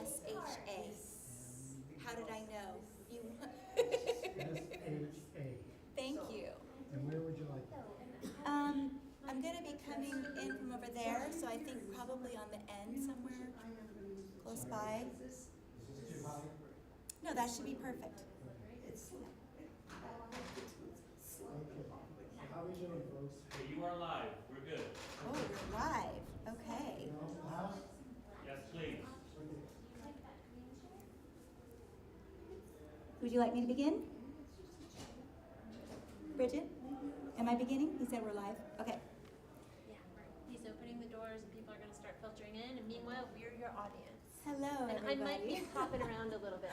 S-H-A. How did I know? You. S-H-A. Thank you. And where would you like it? I'm going to be coming in from over there, so I think probably on the end somewhere close by. Is this too high? No, that should be perfect. Okay. How are we doing, folks? Hey, you are live. We're good. Oh, we're live. Okay. Huh? Yes, please. Would you like me to begin? Bridget? Am I beginning? He said we're live. Okay. Yeah, he's opening the doors and people are going to start filtering in, and meanwhile, we're your audience. Hello, And I might everybody. be popping around a little bit.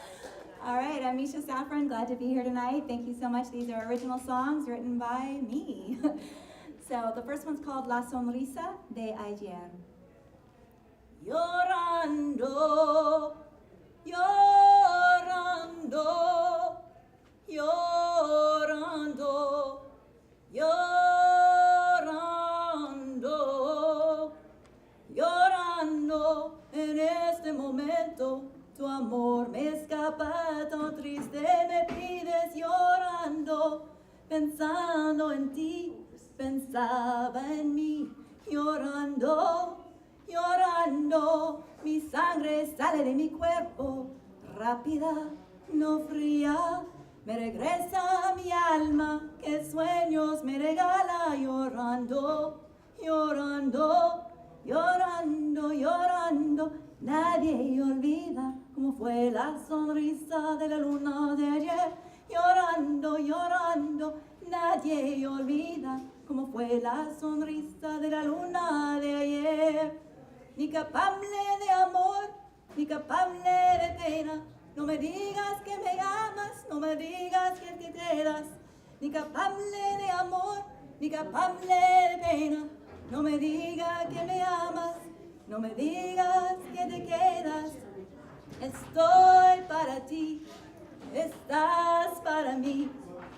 All right, I'm Misha Saffron. Glad to be here tonight. Thank you so much. These are original songs written by me. So the first one's called La Sonrisa de Ayer. Llorando, llorando, llorando, llorando, llorando. En este momento tu amor me escapa, tan triste me pides llorando, pensando en ti, pensaba en mí, llorando, llorando, mi sangre sale de mi cuerpo, rápida, no fría, me regresa a mi alma, que sueños me regala, llorando, llorando, llorando, llorando, nadie olvida cómo fue la sonrisa de la luna de ayer, llorando, llorando, nadie olvida cómo fue la sonrisa de la luna de ayer, ni capable de amor, ni capable de pena, no me digas que me amas, no me digas que te quedas, ni capable de amor, ni capable de pena, no me digas que me amas, no me digas que te quedas, estoy para ti, estás para mí,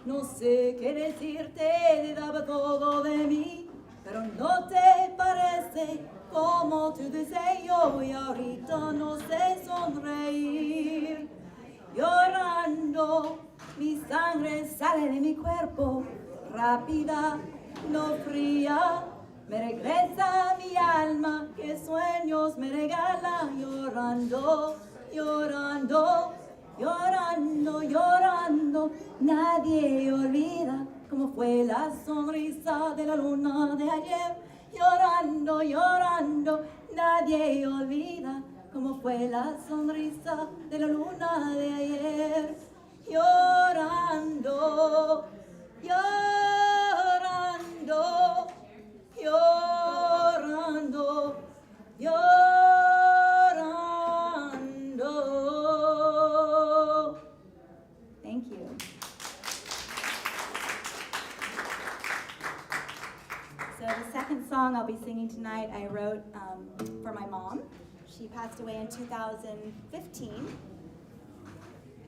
no sé qué decirte, te daba todo de mí, pero no te parece como tu deseo y ahorita no sé sonreír, llorando, mi sangre sale de mi cuerpo, rápida, no fría, me regresa a mi alma, que sueños me regala, llorando, llorando, llorando, llorando, nadie olvida cómo fue la sonrisa de la luna de ayer, llorando, llorando, nadie olvida cómo fue la sonrisa de la luna de ayer, llorando, llorando, llorando, llorando. Thank you. So the second song I'll be singing tonight I wrote for my mom. She passed away in 2015,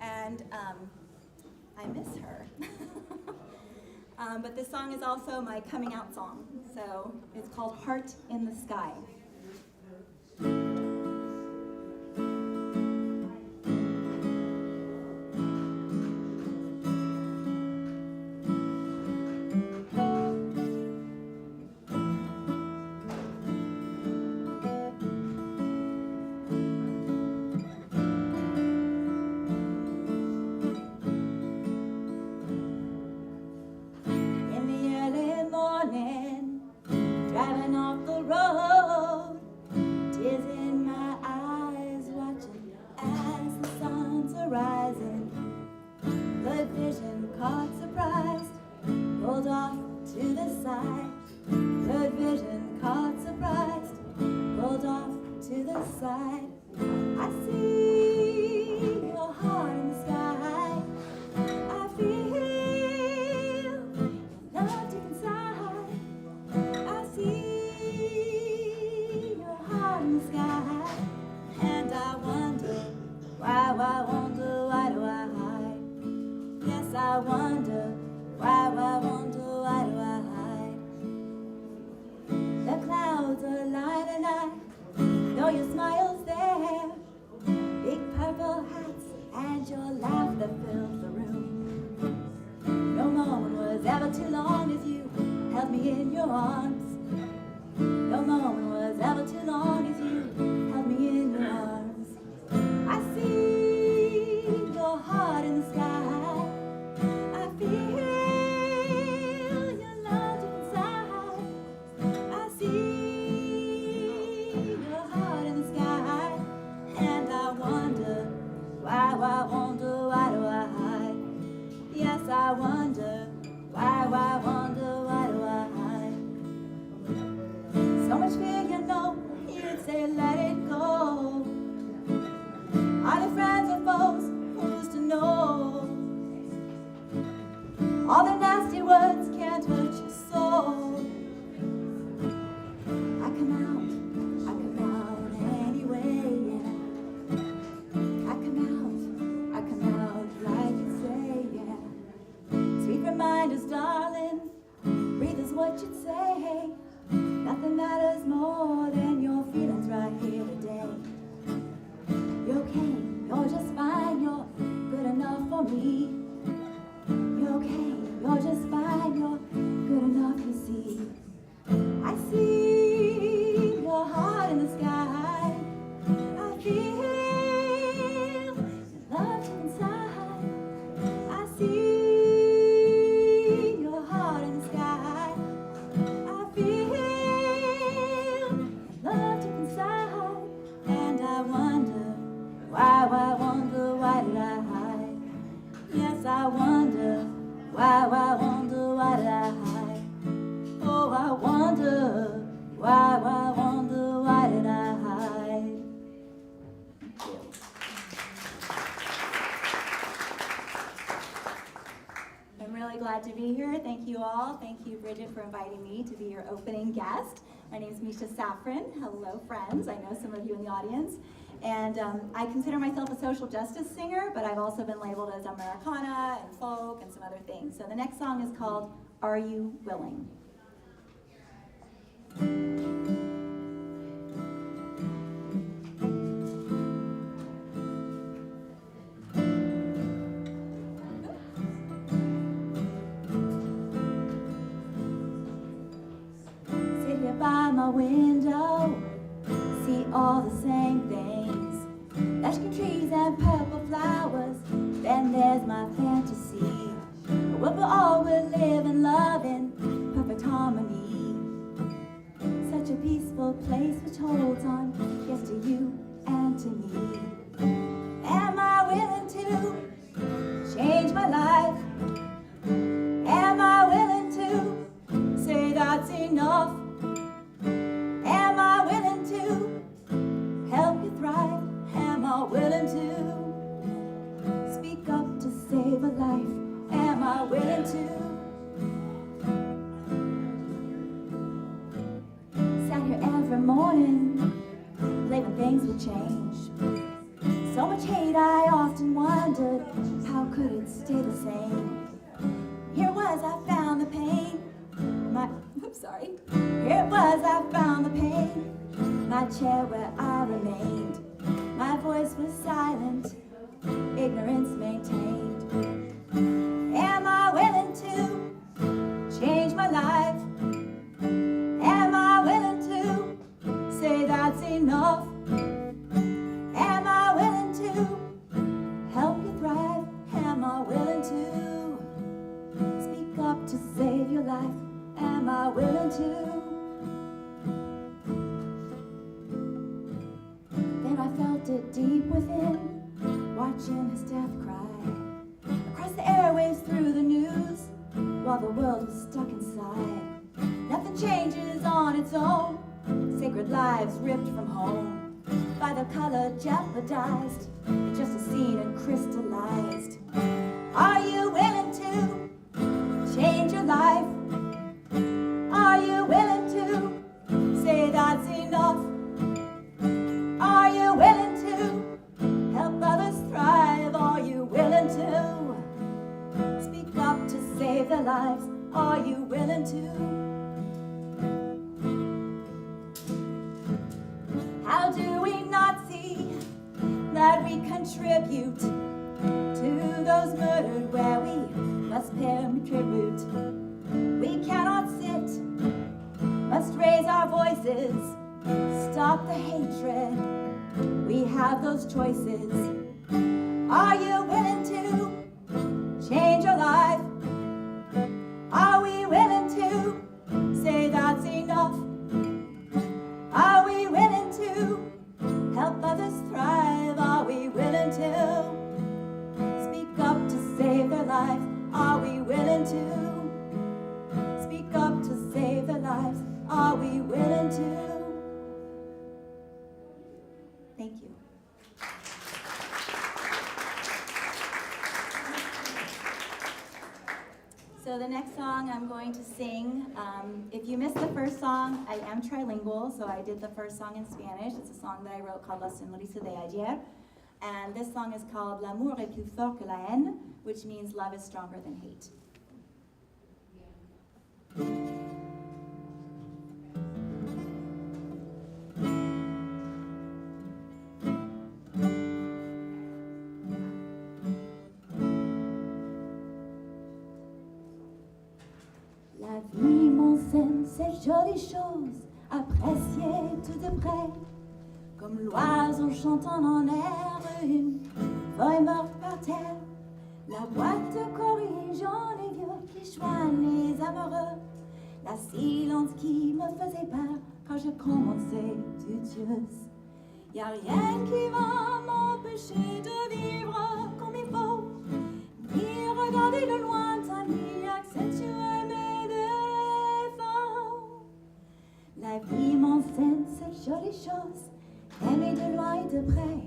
and I miss her. But this song is also my coming out song, so it's called Heart in the Sky. In the early morning, driving off the road, tears in my eyes, watching as the sun's rising. Good vision caught surprised, pulled off to the side. Good vision caught surprised, pulled off to the side. I see your heart in the sky. I feel love deep inside. I see your heart in the sky, and I wonder why do I hide? Yes, I wonder why do I hide? The clouds are lining up, though your smile's there. say let it go. Are they friends or foes? Who's to know? All their nasty words can't hurt your soul. I come out anyway, yeah. I come out like you say, yeah. Sweet reminders, darling, breathe is what you'd say. Nothing matters more than your feelings right here today. You're okay, you're just fine, you're good enough for me. You're okay, you're just fine, you're good enough, you see. I see your heart in the sky. I feel your love deep inside. I see your heart in the sky. I feel your love deep inside. And I wonder, why did I hide? Yes, I wonder, why did I hide? Oh, I wonder, why did I hide? Thank you. I'm really glad to be here. Thank you all. Thank you, Bridget, for inviting me to be your opening guest. My name is Misha Safran. Hello, friends. I know some of you in the audience. And I consider myself a social justice singer, but I've also been labeled as Americana and folk and some other things. So the next song is called Are You Willing? Sit here by my window, see all the same things, lush green trees and purple flowers. Then there's my fantasy, where we all will live and love in perfect harmony. Such a peaceful place which holds on, yes, to you and to me. Am I willing to change my life? Am I willing to say that's enough? Am I willing to help you thrive? Am I willing to speak up to save a life? Am I willing to? Sat here every morning, believing things would change. So much hate, I often wondered, how could it stay the same? Here was, I found the pain. Here it was, I found the pain. My chair where I remained. My voice was silent, ignorance maintained. Am I willing to change my life? Am I willing to say that's enough? Am I willing to help you thrive? Am I willing to speak up to save your life? Am I willing to? Then I felt it deep within, watching his death cry across the airwaves through the news, while the world was stuck inside. Nothing changes on its own, sacred lives ripped from home, by the color jeopardized, just a scene and crystallized. Are you willing to change your life? Are you willing to say that's enough? Are you willing to help others thrive? Are you willing to speak up to save their lives? Are you willing to? How do we not see that we contribute to those murdered where we must pay tribute? We cannot sit, must raise our voices, stop the hatred. We have those choices. Are you willing to change your life? Are we willing to say that's enough? Are we willing to help others thrive? Are we willing to speak up to save their lives? Are we willing to speak up to save their lives? Are we willing to? Thank you. So the next song I'm going to sing, if you missed the first song, I am trilingual, so I did the first song in Spanish. It's a song that I wrote called La Sonrisa de Ayer. And this song is called L'amour est plus fort que la haine, which means love is stronger than hate. La vie m'enseigne ces jolies choses, appréciées tout de près, comme l'oiseau chantant en air, une feuille morte par terre, la boîte corrigeant les vieux qui joignent les amoureux, la silence qui me faisait peur quand je commençais tutueuse. Y a rien qui va m'empêcher de vivre comme il faut, ni regarder le lointain, ni accentuer mes défauts. La vie m'enseigne ces jolies choses, aimer de loin et de près,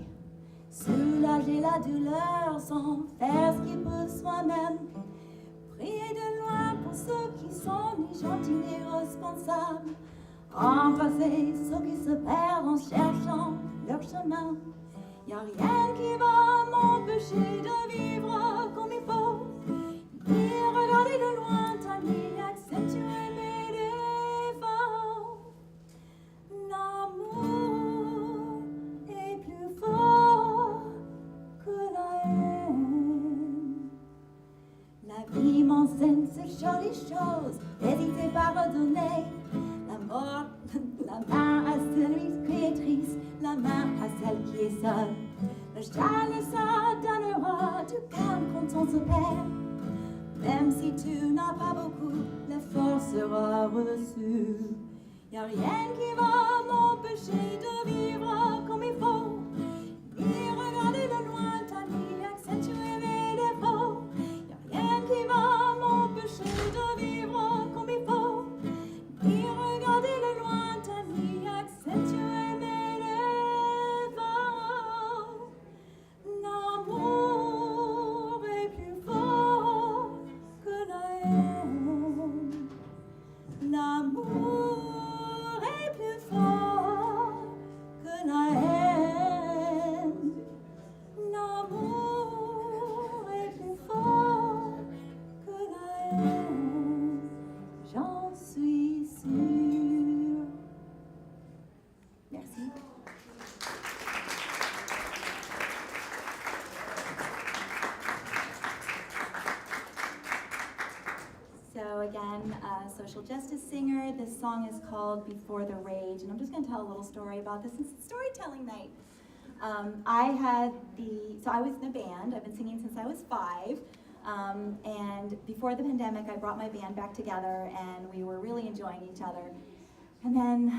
soulager la douleur sans faire ce qu'il peut soi-même, prier de loin pour ceux qui sont ni gentils ni responsables, embrasser ceux qui se perdent en cherchant leur chemin. Y a rien qui va m'empêcher de vivre comme il faut, ni regarder de lointain, ni accentuer mes défauts. L'amour est plus fort que la haine. La vie m'enseigne ces jolies choses, n'hésitez pas à redonner la mort, la main à celui qui est triste, la main à celle qui est seule. Le châle, ça donnera du calme quand on se perd. Même si tu n'as pas beaucoup, l'effort sera reçu. Y a rien qui va m'empêcher de vivre comme il faut, ni regarder le lointain, ni accentuer mes défauts. Y a rien qui va m'empêcher de vivre comme il faut, ni regarder le lointain, ni accentuer mes défauts. L'amour est plus fort que la haine. L'amour est plus fort que la haine. L'amour est plus fort que la haine. J'en suis sûre. Merci. So again, a social justice singer. This song is called Before the Rage, and I'm just going to tell a little story about this. It's storytelling night. So I was in a band. I've been singing since I was 5. And before the pandemic, I brought my band back together, and we were really enjoying each other. And then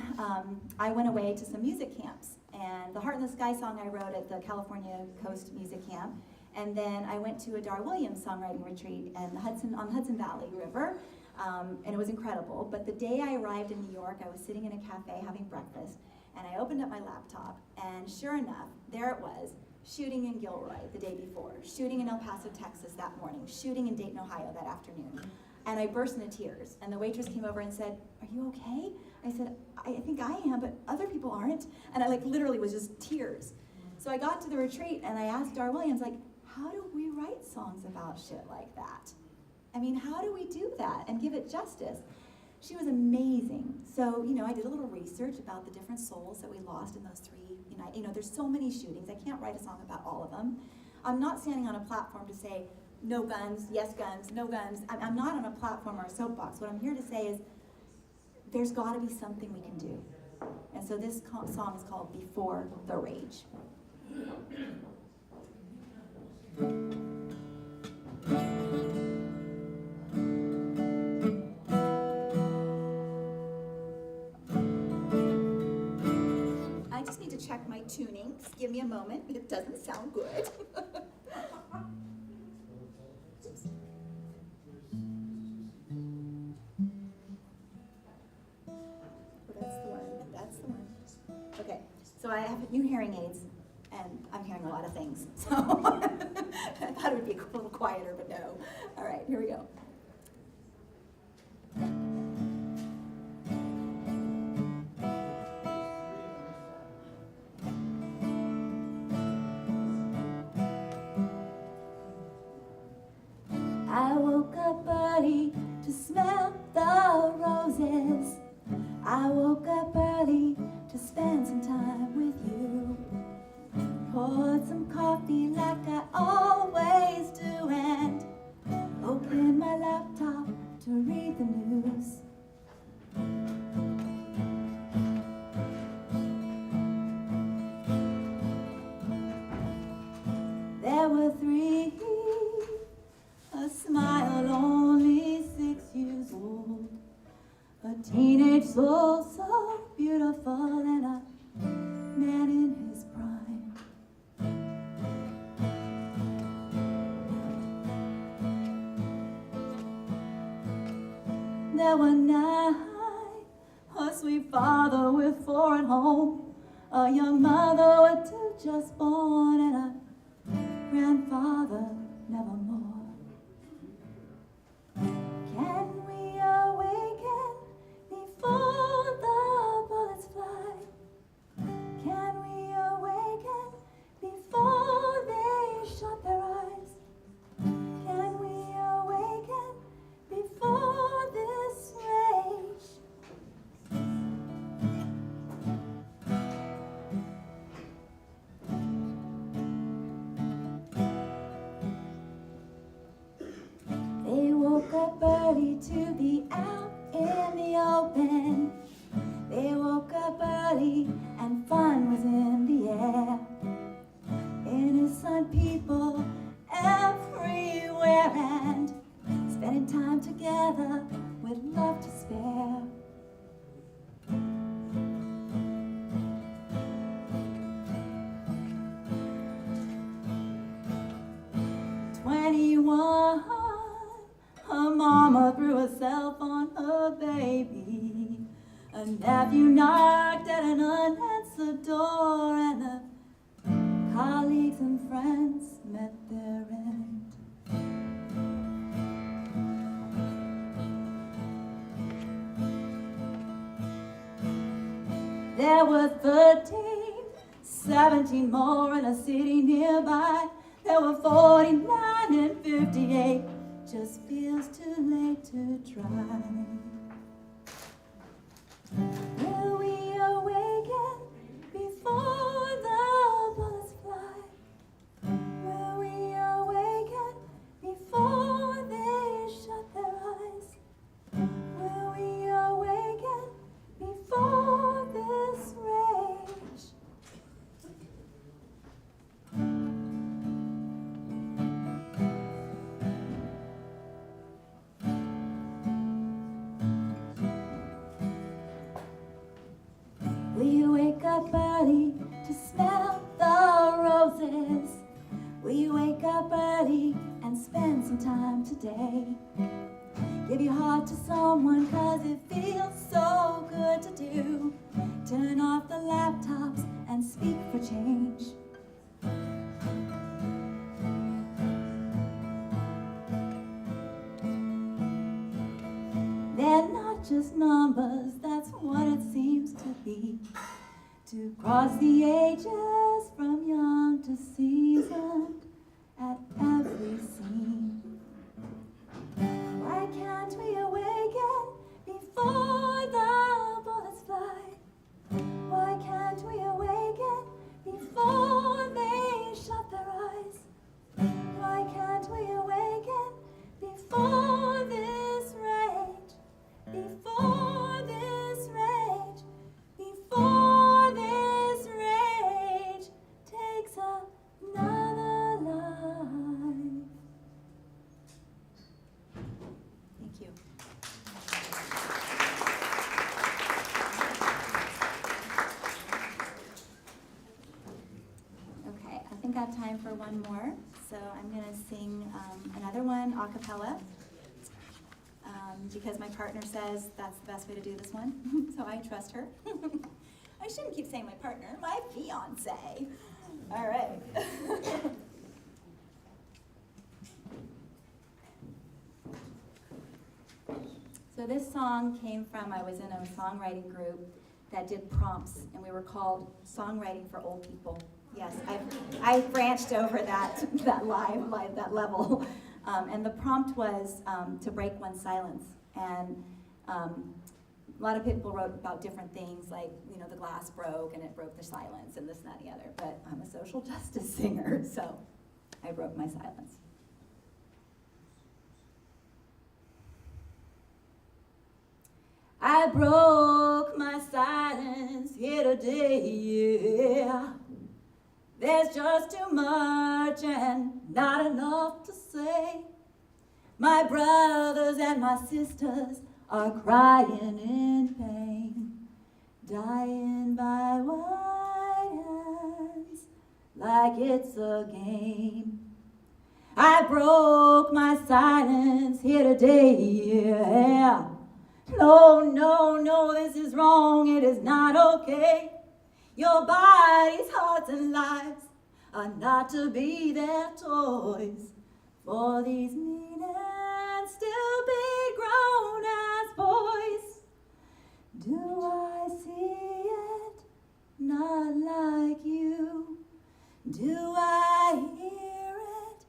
I went away to some music camps. And the Heart in the Sky song I wrote at the California Coast Music Camp. And then I went to a Dar Williams songwriting retreat on the Hudson Valley River, and it was incredible. But the day I arrived in New York, I was sitting in a cafe having breakfast, and I opened up my laptop, and sure enough, there it was, shooting in Gilroy the day before, shooting in El Paso, Texas that morning, shooting in Dayton, Ohio that afternoon. And I burst into tears, and the waitress came over and said, "Are you okay?" I said, I think I am, but other people aren't. And I literally was just tears. So I got to the retreat, and I asked Dar Williams, how do we write songs about shit like that? I mean, how do we do that and give it justice? She was amazing. So, I did a little research about the different souls that we lost in those 3, there's so many shootings. I can't write a song about all of them. I'm not standing on a platform to say, no guns, yes guns, no guns. I'm not on a platform or a soapbox. What I'm here to say is, there's gotta be something we can do. And so this song is called Before the Rage. I just need to check my tuning. Just give me a moment. It doesn't sound good. That's the one. Okay. So I have new hearing aids, and I'm hearing a lot of things. So I thought it would be a little quieter, but no. All right, here we go. I woke up early to smell the roses. I woke up early to spend some time with you. Poured some coffee like I always do and opened my laptop to read the news. There were three, a smile only 6 years old, a teenage soul so beautiful, and a man in his prime. There were 9, a sweet father with 4 at home, a young mother with 2 just born, and a grandfather nevermore. Can we awaken before the bullets fly? Can we awaken before they shut their eyes? Can we awaken before this rage? They woke up early to be out in the open. They woke up early and fun was in the air. Innocent people everywhere and spending time together with love to spare. Her mama threw herself on her baby. A nephew knocked at an unanswered door, and the colleagues and friends met their end. There were 13, 17 more in a city nearby. There were 49 and 58. Just feels too late to try. Will we awaken before the bullets fly? Will we awaken before they shut their eyes? Will we awaken before this rage? We wake up early to smell the roses. We wake up early and spend some time today. Give your heart to someone 'cause it feels so good to do. Turn off the laptops and speak for change. They're not just numbers, that's what it seems to be. To cross the ages from young to seasoned at every scene. Why can't we awaken before the bullets fly? Why can't we awaken before they shut their eyes? Why can't we awaken before this rage? Before this rage, before this rage takes another life. Thank you. Okay, I think I have time for one more, so I'm going to sing another one a cappella. Because my partner says that's the best way to do this one, so I trust her. I shouldn't keep saying my partner, my fiance. All right. So this song came from, I was in a songwriting group that did prompts, and we were called Songwriting for Old People. Yes, I branched over that level. And the prompt was to break one's silence. And a lot of people wrote about different things, like, the glass broke and it broke the silence and this and that and the other. But I'm a social justice singer, so I broke my silence. I broke my silence here today, yeah. There's just too much and not enough to say. My brothers and my sisters are crying in pain, dying by white hands like it's a game. I broke my silence here today, yeah. No, this is wrong, it is not okay. Your bodies, hearts, and lives are not to be their toys for these mean and still be grown-ass boys. Do I see it? Not like you. Do I hear it?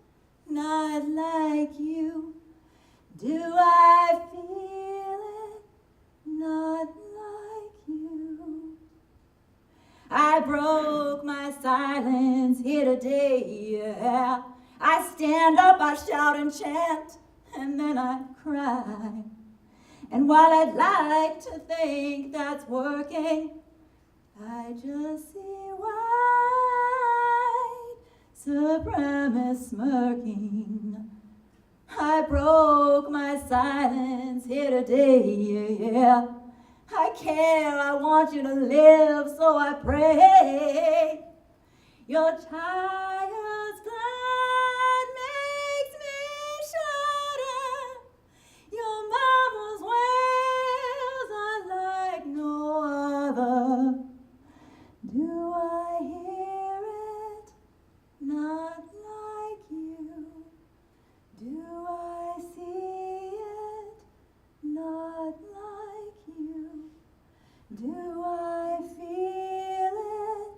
Not like you. Do I feel it? Not like you. I broke my silence here today, yeah. I stand up, I shout and chant, and then I cry. And while I'd like to think that's working, I just see white supremacists smirking. I broke my silence here today, yeah. I care, I want you to live, so I pray. Your child's blood makes me shudder. Your mama's wails are like no other. Do I hear it? Not like you. Do I see it? Not like you. Do I feel it?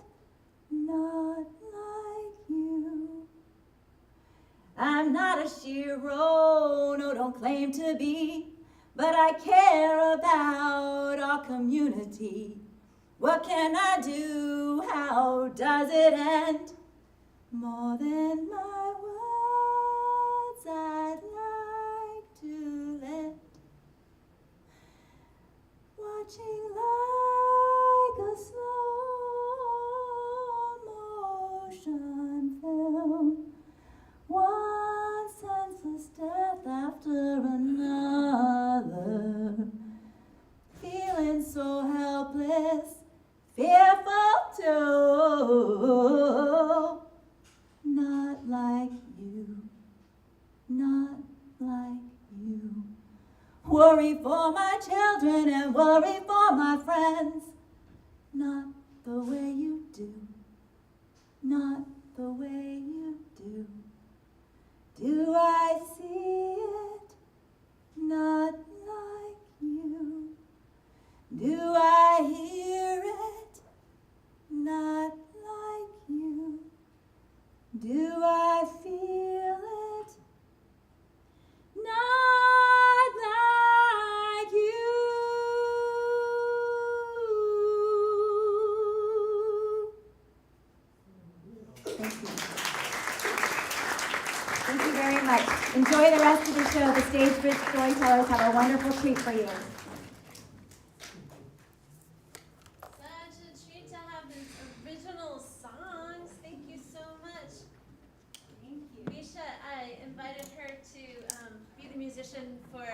Not like you. I'm not a shero, no, don't claim to be, but I care about our community. What can I do? How does it end? More than my words I'd like to lend. Watching like a slow motion film, one senseless death after another, feeling so helpless, fearful too. Not like you, not like you. Worry for my children and worry for my friends. Not the way you do, not the way you do. Do I see it? Not like you. Do I hear it? Not like you. Do I feel it? Not like you. Thank you. Thank you very much. Enjoy the rest of the show. The Stage Bridge Storytellers have a wonderful treat for you. Such a treat to have these original songs. Thank you so much. Thank you. Misha, I invited her to be the musician for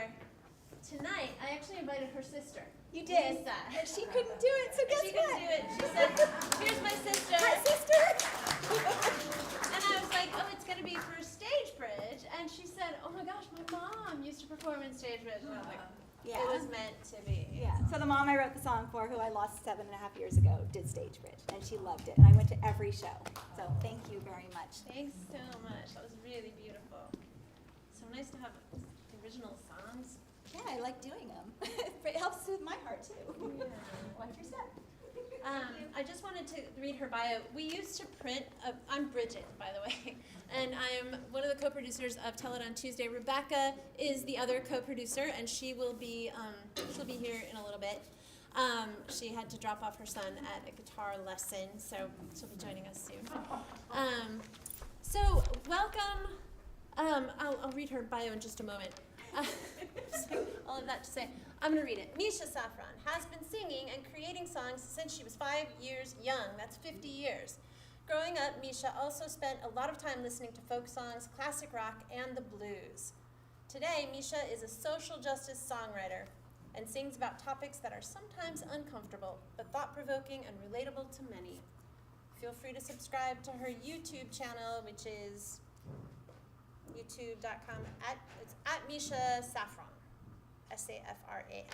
tonight. I actually invited her sister. You did. Lisa. But she couldn't do it, so guess She what? couldn't do it. She said, here's my sister. My sister. And I was like, oh, it's going to be for Stage Bridge. And she said, oh my gosh, my mom used to perform in Stage Bridge. And I was like, Yeah. it was meant to be. Yeah. So the mom I wrote the song for, who I lost 7.5 years ago, did Stage Bridge, and she loved it. And I went to every show. So thank you very much. Thanks so much. That was really beautiful. So nice to have original songs. Yeah, I like doing them. It helps with my heart too. Yeah. Watch your step. I just wanted to read her bio. We used to print, I'm Bridget, by the way, and I'm one of the co-producers of Tell It on Tuesday. Rebecca is the other co-producer, and she'll be here in a little bit. She had to drop off her son at a guitar lesson, so she'll be joining us soon. So welcome. I'll read her bio in just a moment. So, all of that to say, I'm going to read it. Misha Safran has been singing and creating songs since she was 5 years young. That's 50 years. Growing up, Misha also spent a lot of time listening to folk songs, classic rock, and the blues. Today, Misha is a social justice songwriter and sings about topics that are sometimes uncomfortable, but thought-provoking and relatable to many. Feel free to subscribe to her YouTube channel, which is youtube.com it's at Misha Safran, Safran.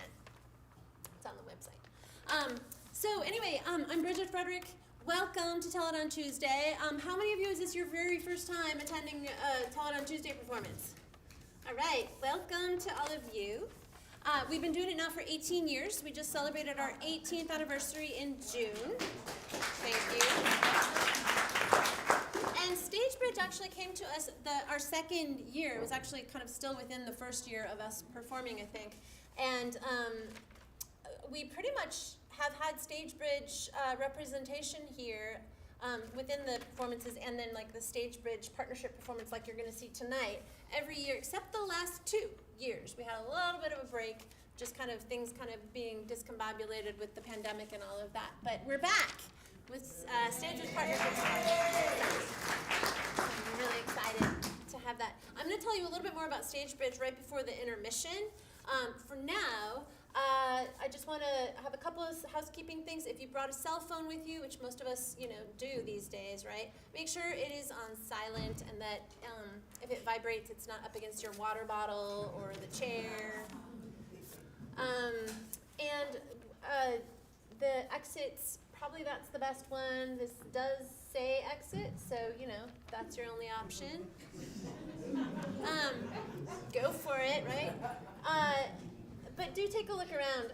It's on the website. So anyway, I'm Bridget Frederick. Welcome to Tell It on Tuesday. How many of you is this your very first time attending Tell It on Tuesday performance? All right, welcome to all of you. We've been doing it now for 18 years. We just celebrated our 18th anniversary in June. Thank you. And Stage Bridge actually came to us our second year. It was actually kind of still within the first year of us performing, I think. And we pretty much have had Stage Bridge representation here within the performances, and then like the Stage Bridge partnership performance like you're going to see tonight every year, except the last 2 years. We had a little bit of a break, just kind of things kind of being discombobulated with the pandemic and all of that. But we're back with Stage Bridge partnership. So I'm really excited to have that. I'm going to tell you a little bit more about Stage Bridge right before the intermission. For now, I just want to have a couple of housekeeping things. If you brought a cell phone with you, which most of us, do these days, right? Make sure it is on silent, and that if it vibrates, it's not up against your water bottle or the chair. The exits, probably that's the best one. This does say exit, so that's your only option. Go for it, right? But do take a look around.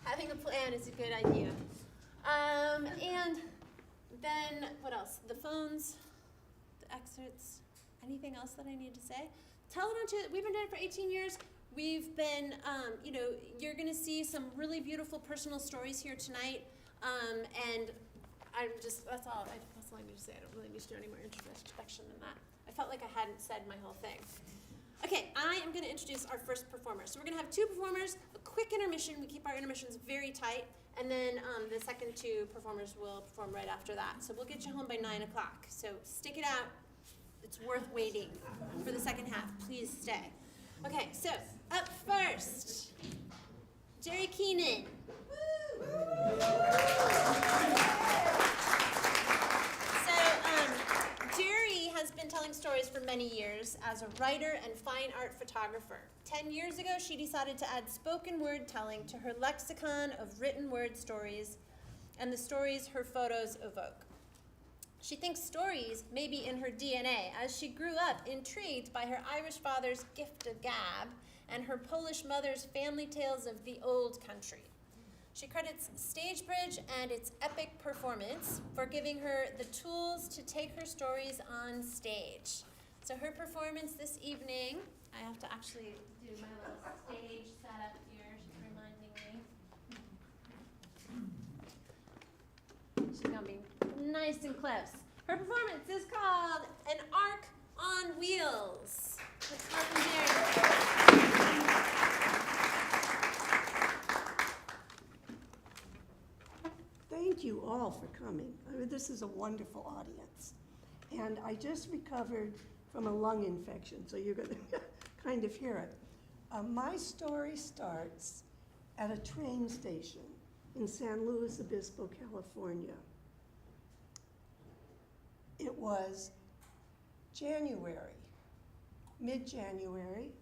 Having a plan is a good idea. And then what else? The phones, the exits. Anything else that I need to say? Tell It on Tuesday. We've been doing it for 18 years. We've been, you're going to see some really beautiful personal stories here tonight. And that's all I need to say. I don't really need to do any more introspection than that. I felt like I hadn't said my whole thing. Okay, I am going to introduce our first performer. So we're going to have 2 performers, a quick intermission. We keep our intermissions very tight. And then the second 2 performers will perform right after that. So we'll get you home by 9 o'clock. So stick it out. It's worth waiting for the second half. Please stay. Okay, so up first, Jerry Keenan. Jerry has been telling stories for many years as a writer and fine art photographer. 10 years ago, she decided to add spoken word telling to her lexicon of written word stories and the stories her photos evoke. She thinks stories may be in her DNA, as she grew up intrigued by her Irish father's gift of gab and her Polish mother's family tales of the old country. She credits Stage Bridge and its epic performance for giving her the tools to take her stories on stage. So her performance this evening, I have to actually do my little stage setup here, she's reminding me. She's gonna be nice and close. Her performance is called An Ark on Wheels. Let's welcome Jerry. Thank you all for coming. This is a wonderful audience. And I just recovered from a lung infection, so you're going to kind of hear it. My story starts at a train station in San Luis Obispo, California. It was January, mid-January,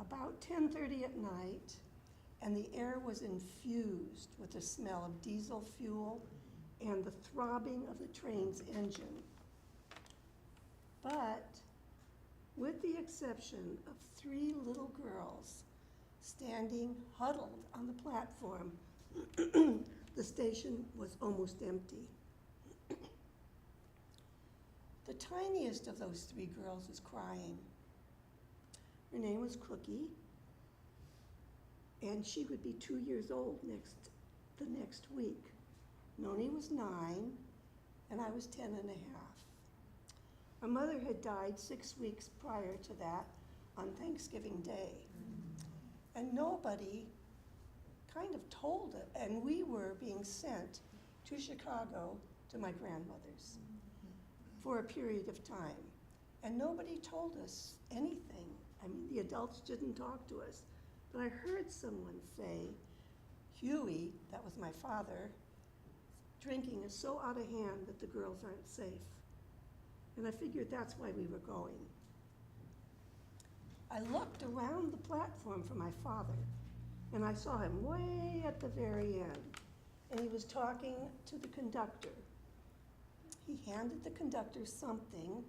about 10:30 at night, and the air was infused with the smell of diesel fuel and the throbbing of the train's engine. But with the exception of 3 little girls standing huddled on the platform, the station was almost empty. The tiniest of those 3 girls was crying. Her name was Cookie, and she would be 2 years old the next week. Noni was 9, and I was 10 and a half. My mother had died 6 weeks prior to that on Thanksgiving Day. And nobody kind of told it, and we were being sent to Chicago to my grandmother's for a period of time. And nobody told us anything. I mean, the adults didn't talk to us. But I heard someone say, Huey, that was my father, drinking is so out of hand that the girls aren't safe. And I figured that's why we were going. I looked around the platform for my father, and I saw him way at the very end. And he was talking to the conductor. He handed the conductor something,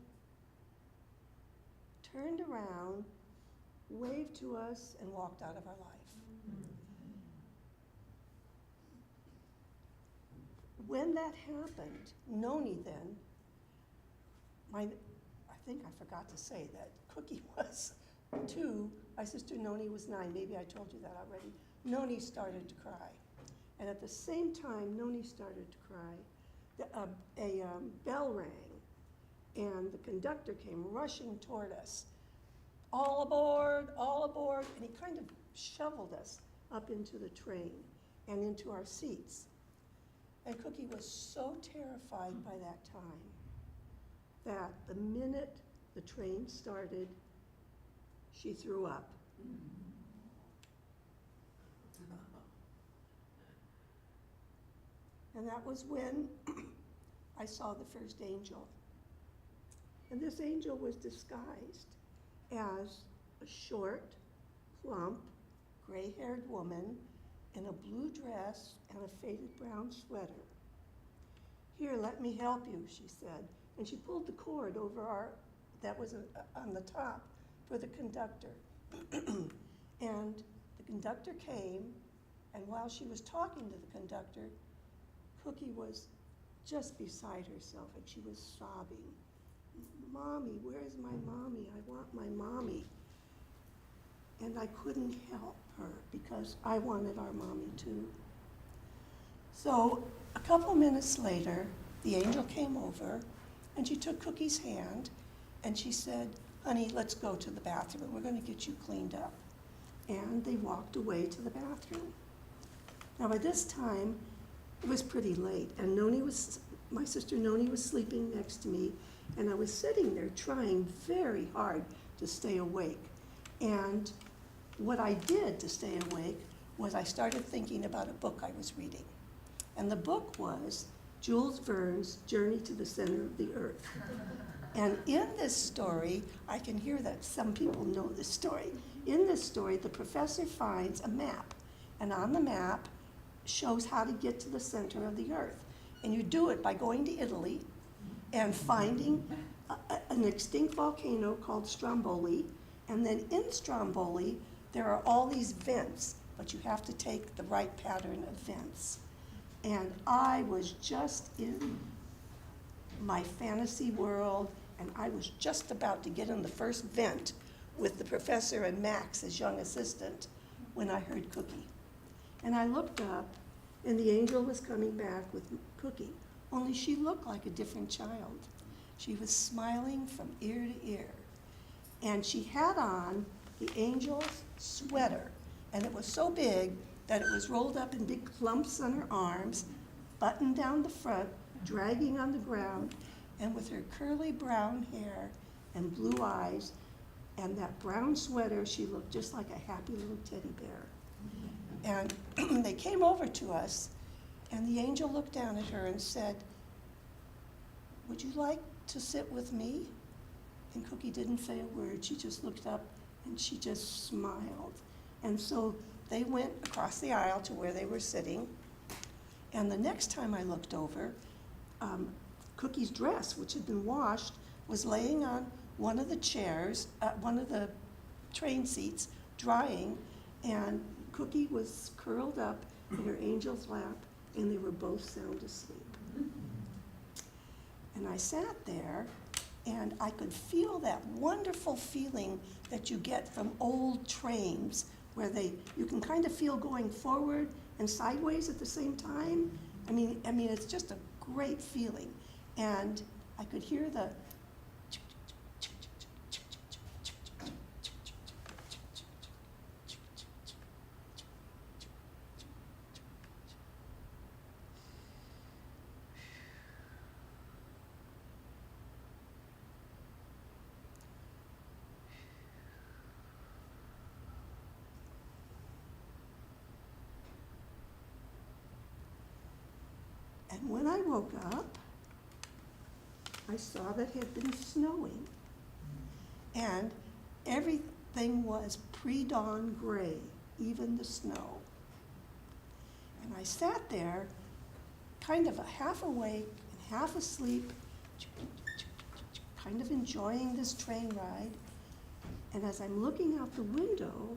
turned around, waved to us, and walked out of our life. When that happened, Noni then, I think I forgot to say that Cookie was 2, my sister Noni was 9, maybe I told you that already. Noni started to cry. And at the same time Noni started to cry, a bell rang, and the conductor came rushing toward us. All aboard, and he kind of shoveled us up into the train and into our seats. And Cookie was so terrified by that time that the minute the train started, she threw up. And that was when I saw the first angel. And this angel was disguised as a short, plump, gray-haired woman in a blue dress and a faded brown sweater. Here, let me help you, she said. And she pulled the cord over that was on the top for the conductor. And the conductor came, and while she was talking to the conductor, Cookie was just beside herself, and she was sobbing. Mommy, where's my mommy? I want my mommy. And I couldn't help her because I wanted our mommy too. So a couple minutes later, the angel came over, and she took Cookie's hand, and she said, honey, let's go to the bathroom. We're going to get you cleaned up. And they walked away to the bathroom. Now by this time, it was pretty late, and my sister Noni was sleeping next to me, and I was sitting there trying very hard to stay awake. And what I did to stay awake was I started thinking about a book I was reading. And the book was Jules Verne's Journey to the Center of the Earth. And in this story, I can hear that some people know this story. In this story, the professor finds a map, and on the map shows how to get to the center of the Earth. And you do it by going to Italy and finding an extinct volcano called Stromboli, and then in Stromboli, there are all these vents, but you have to take the right pattern of vents. And I was just in my fantasy world, and I was just about to get in the first vent with the professor and Max as young assistant when I heard Cookie. And I looked up, and the angel was coming back with Cookie, only she looked like a different child. She was smiling from ear to ear. And she had on the angel's sweater, and it was so big that it was rolled up in big clumps on her arms, buttoned down the front, dragging on the ground, and with her curly brown hair and blue eyes and that brown sweater, she looked just like a happy little teddy bear. And they came over to us, and the angel looked down at her and said, would you like to sit with me? And Cookie didn't say a word. She just looked up and she just smiled. And so they went across the aisle to where they were sitting. And the next time I looked over, Cookie's dress, which had been washed, was laying on one of the chairs, one of the train seats, drying, and Cookie was curled up in her angel's lap, and they were both sound asleep. And I sat there, and I could feel that wonderful feeling that you get from old trains, where you can kind of feel going forward and sideways at the same time. I mean, it's just a great feeling. And I could hear the And when I woke up, I saw that it had been snowing. And everything was pre-dawn gray, even the snow. And I sat there, kind of half awake and half asleep, kind of enjoying this train ride. And as I'm looking out the window,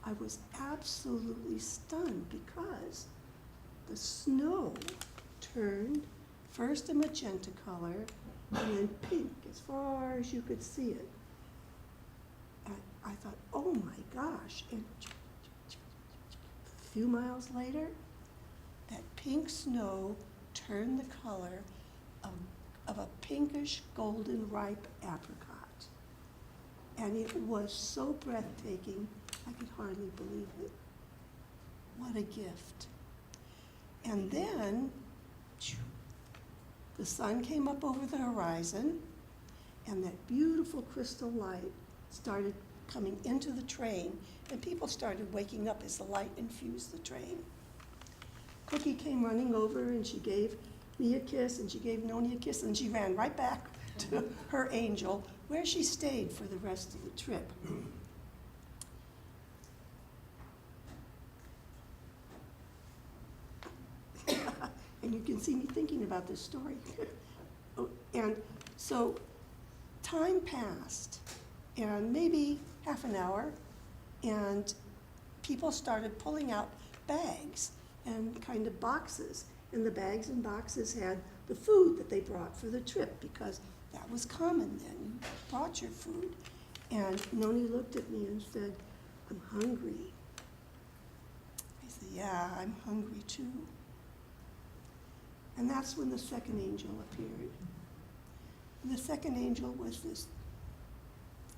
I was absolutely stunned because the snow turned first a magenta color and then pink as far as you could see it. And I thought, oh my gosh. And a few miles later, that pink snow turned the color of a pinkish golden ripe apricot. And it was so breathtaking, I could hardly believe it. What a gift. And then the sun came up over the horizon, and that beautiful crystal light started coming into the train, and people started waking up as the light infused the train. Cookie came running over, and she gave me a kiss, and she gave Noni a kiss, and she ran right back to her angel, where she stayed for the rest of the trip. And you can see me thinking about this story. And so time passed, and maybe half an hour, and people started pulling out bags and kind of boxes. And the bags and boxes had the food that they brought for the trip, because that was common then. You brought your food. And Noni looked at me and said, "I'm hungry." I said, "Yeah, I'm hungry too." And that's when the second angel appeared. And the second angel was this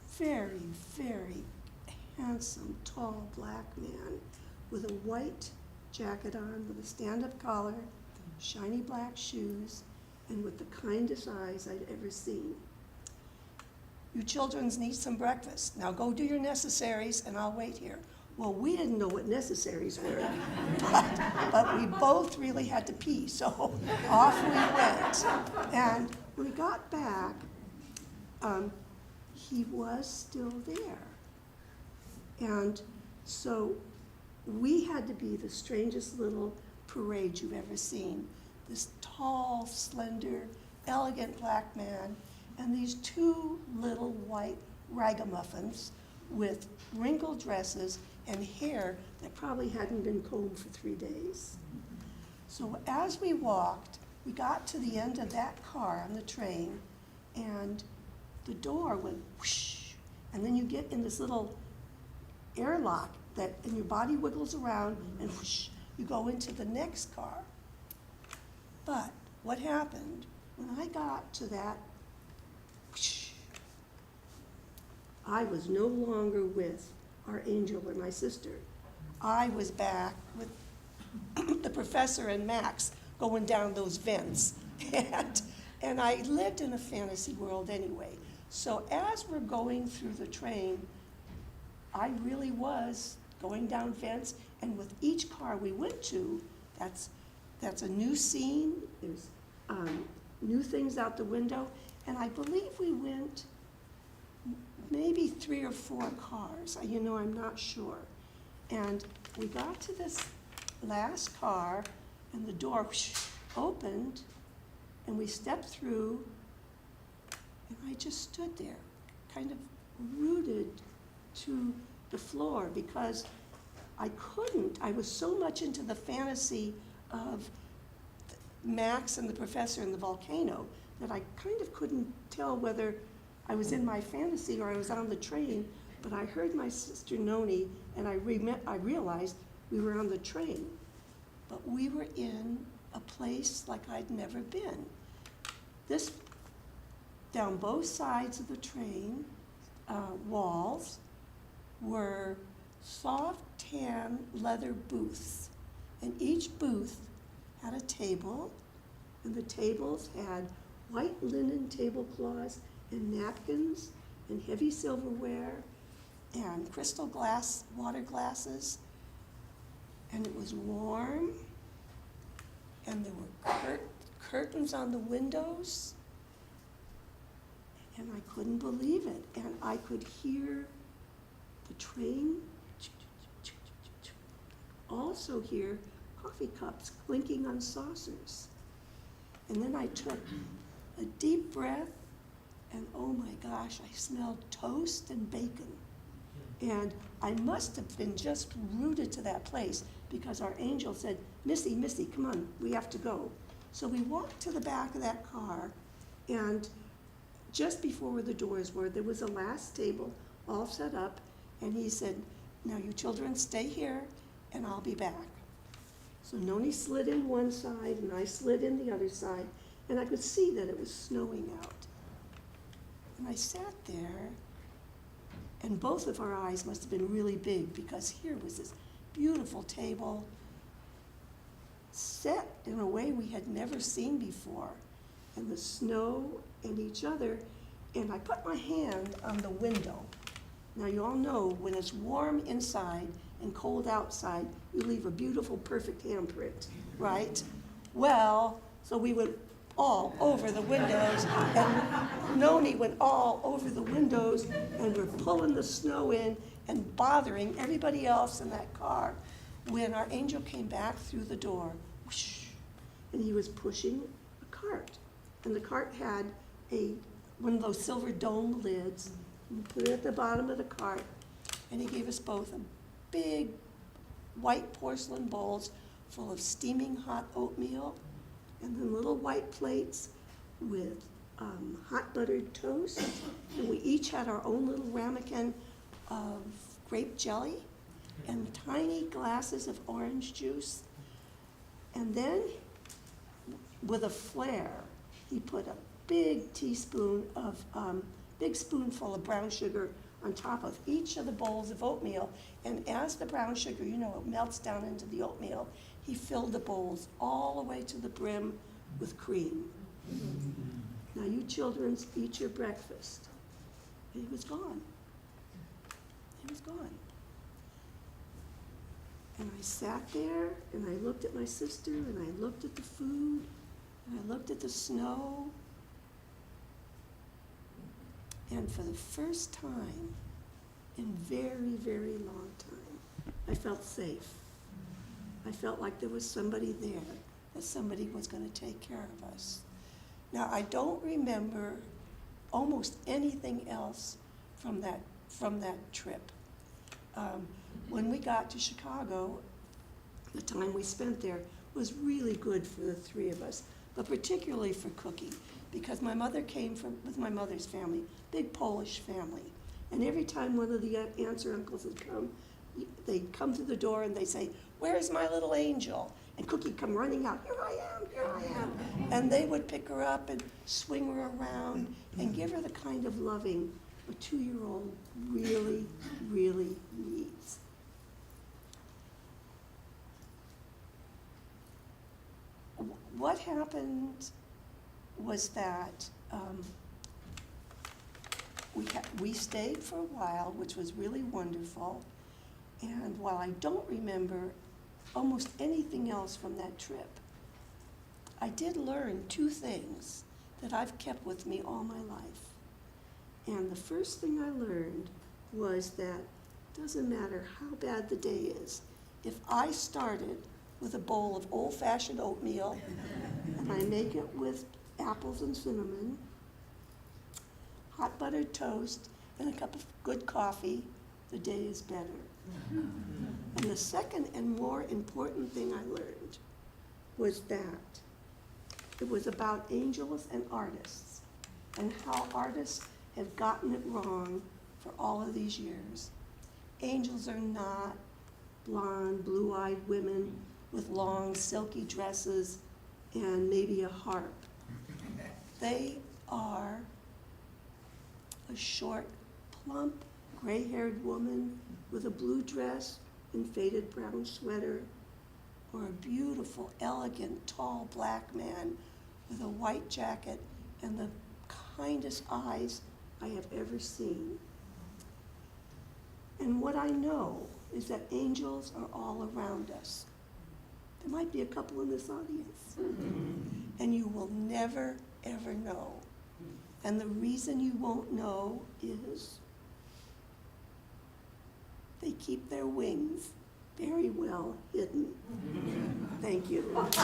very, very handsome, tall black man with a white jacket on, with a stand-up collar, shiny black shoes, and with the kindest eyes I'd ever seen. "You childrens need some breakfast. Now go do your necessaries, and I'll wait here." Well, we didn't know what necessaries were, but we both really had to pee, so off we went. And when we got back, he was still there. And so we had to be the strangest little parade you've ever seen. This tall, slender, elegant black man, and these two little white ragamuffins with wrinkled dresses and hair that probably hadn't been combed for 3 days. So as we walked, we got to the end of that car on the train, and the door went whoosh, and then you get in this little airlock and your body wiggles around, and whoosh, you go into the next car. But what happened, when I got to that whoosh, I was no longer with our angel or my sister. I was back with the professor and Max going down those vents. And I lived in a fantasy world anyway. So as we're going through the train, I really was going down vents, and with each car we went to, that's a new scene, there's new things out the window, and I believe we went maybe 3 or 4 cars, I'm not sure. And we got to this last car, and the door opened, and we stepped through, and I just stood there, kind of rooted to the floor, because I was so much into the fantasy of Max and the professor and the volcano that I kind of couldn't tell whether I was in my fantasy or I was on the train, but I heard my sister Noni, and I realized we were on the train. But we were in a place like I'd never been. Down both sides of the train walls were soft tan leather booths, and each booth had a table, and the tables had white linen tablecloths and napkins and heavy silverware and crystal glass water glasses, and it was warm, and there were curtains on the windows, and I couldn't believe it, and I could hear the train, also hear coffee cups clinking on saucers. And then I took a deep breath, and oh my gosh, I smelled toast and bacon. And I must have been just rooted to that place, because our angel said, Missy, come on, we have to go. So we walked to the back of that car, and just before where the doors were, there was a last table all set up, and he said, now you children stay here, and I'll be back. So Noni slid in one side, and I slid in the other side, and I could see that it was snowing out. And I sat there, and both of our eyes must have been really big, because here was this beautiful table set in a way we had never seen before, and the snow and each other, and I put my hand on the window. Now you all know when it's warm inside and cold outside, you leave a beautiful, perfect handprint, right? Well, so we went all over the windows, and Noni went all over the windows, and we're pulling the snow in and bothering everybody else in that car. When our angel came back through the door, whoosh, and he was pushing a cart, and the cart had one of those silver dome lids, and he put it at the bottom of the cart, and he gave us both a big white porcelain bowls full of steaming hot oatmeal, and then little white plates with hot buttered toast, and we each had our own little ramekin of grape jelly, and tiny glasses of orange juice, and then with a flair, he put a big spoonful of brown sugar on top of each of the bowls of oatmeal, and as the brown sugar, it melts down into the oatmeal, he filled the bowls all the way to the brim with cream. Now you children eat your breakfast. And he was gone. He was gone. And I sat there, and I looked at my sister, and I looked at the food, and I looked at the snow. And for the first time in very, very long time, I felt safe. I felt like there was somebody there, that somebody was going to take care of us. Now, I don't remember almost anything else from that trip. When we got to Chicago, the time we spent there was really good for the three of us, but particularly for Cookie, because my mother came with my mother's family, big Polish family. And every time one of the aunts or uncles would come, they'd come to the door and they'd say, "Where's my little angel?" And Cookie'd come running out, "Here I am, here I am." And they would pick her up and swing her around and give her the kind of loving a 2-year-old really, really needs. What happened was that we stayed for a while, which was really wonderful. And while I don't remember almost anything else from that trip, I did learn 2 things that I've kept with me all my life. And the first thing I learned was that it doesn't matter how bad the day is, if I started with a bowl of old-fashioned oatmeal, and I make it with apples and cinnamon, hot buttered toast, and a cup of good coffee, the day is better. And the second and more important thing I learned was that it was about angels and artists, and how artists have gotten it wrong for all of these years. Angels are not blonde, blue-eyed women with long, silky dresses and maybe a harp. They are a short, plump, gray-haired woman with a blue dress and faded brown sweater, or a beautiful, elegant, tall black man with a white jacket and the kindest eyes I have ever seen. And what I know is that angels are all around us. There might be a couple in this audience. And you will never, ever know. And the reason you won't know is they keep their wings very well hidden. Thank you. Okay.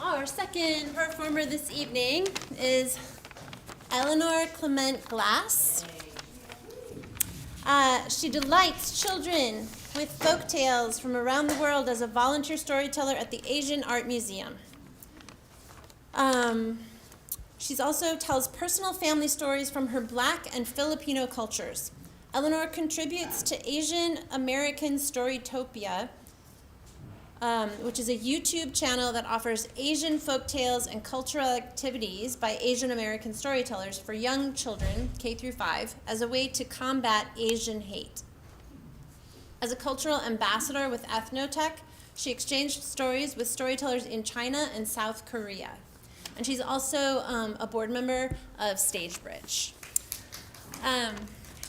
Our second performer this evening is Eleanor Clement Glass. She delights children with folk tales from around the world as a volunteer storyteller at the Asian Art Museum. She also tells personal family stories from her Black and Filipino cultures. Eleanor contributes to Asian American Storytopia, which is a YouTube channel that offers Asian folk tales and cultural activities by Asian American storytellers for young children, K through 5, as a way to combat Asian hate. As a cultural ambassador with Ethnotech, she exchanged stories with storytellers in China and South Korea. And she's also a board member of StageBridge.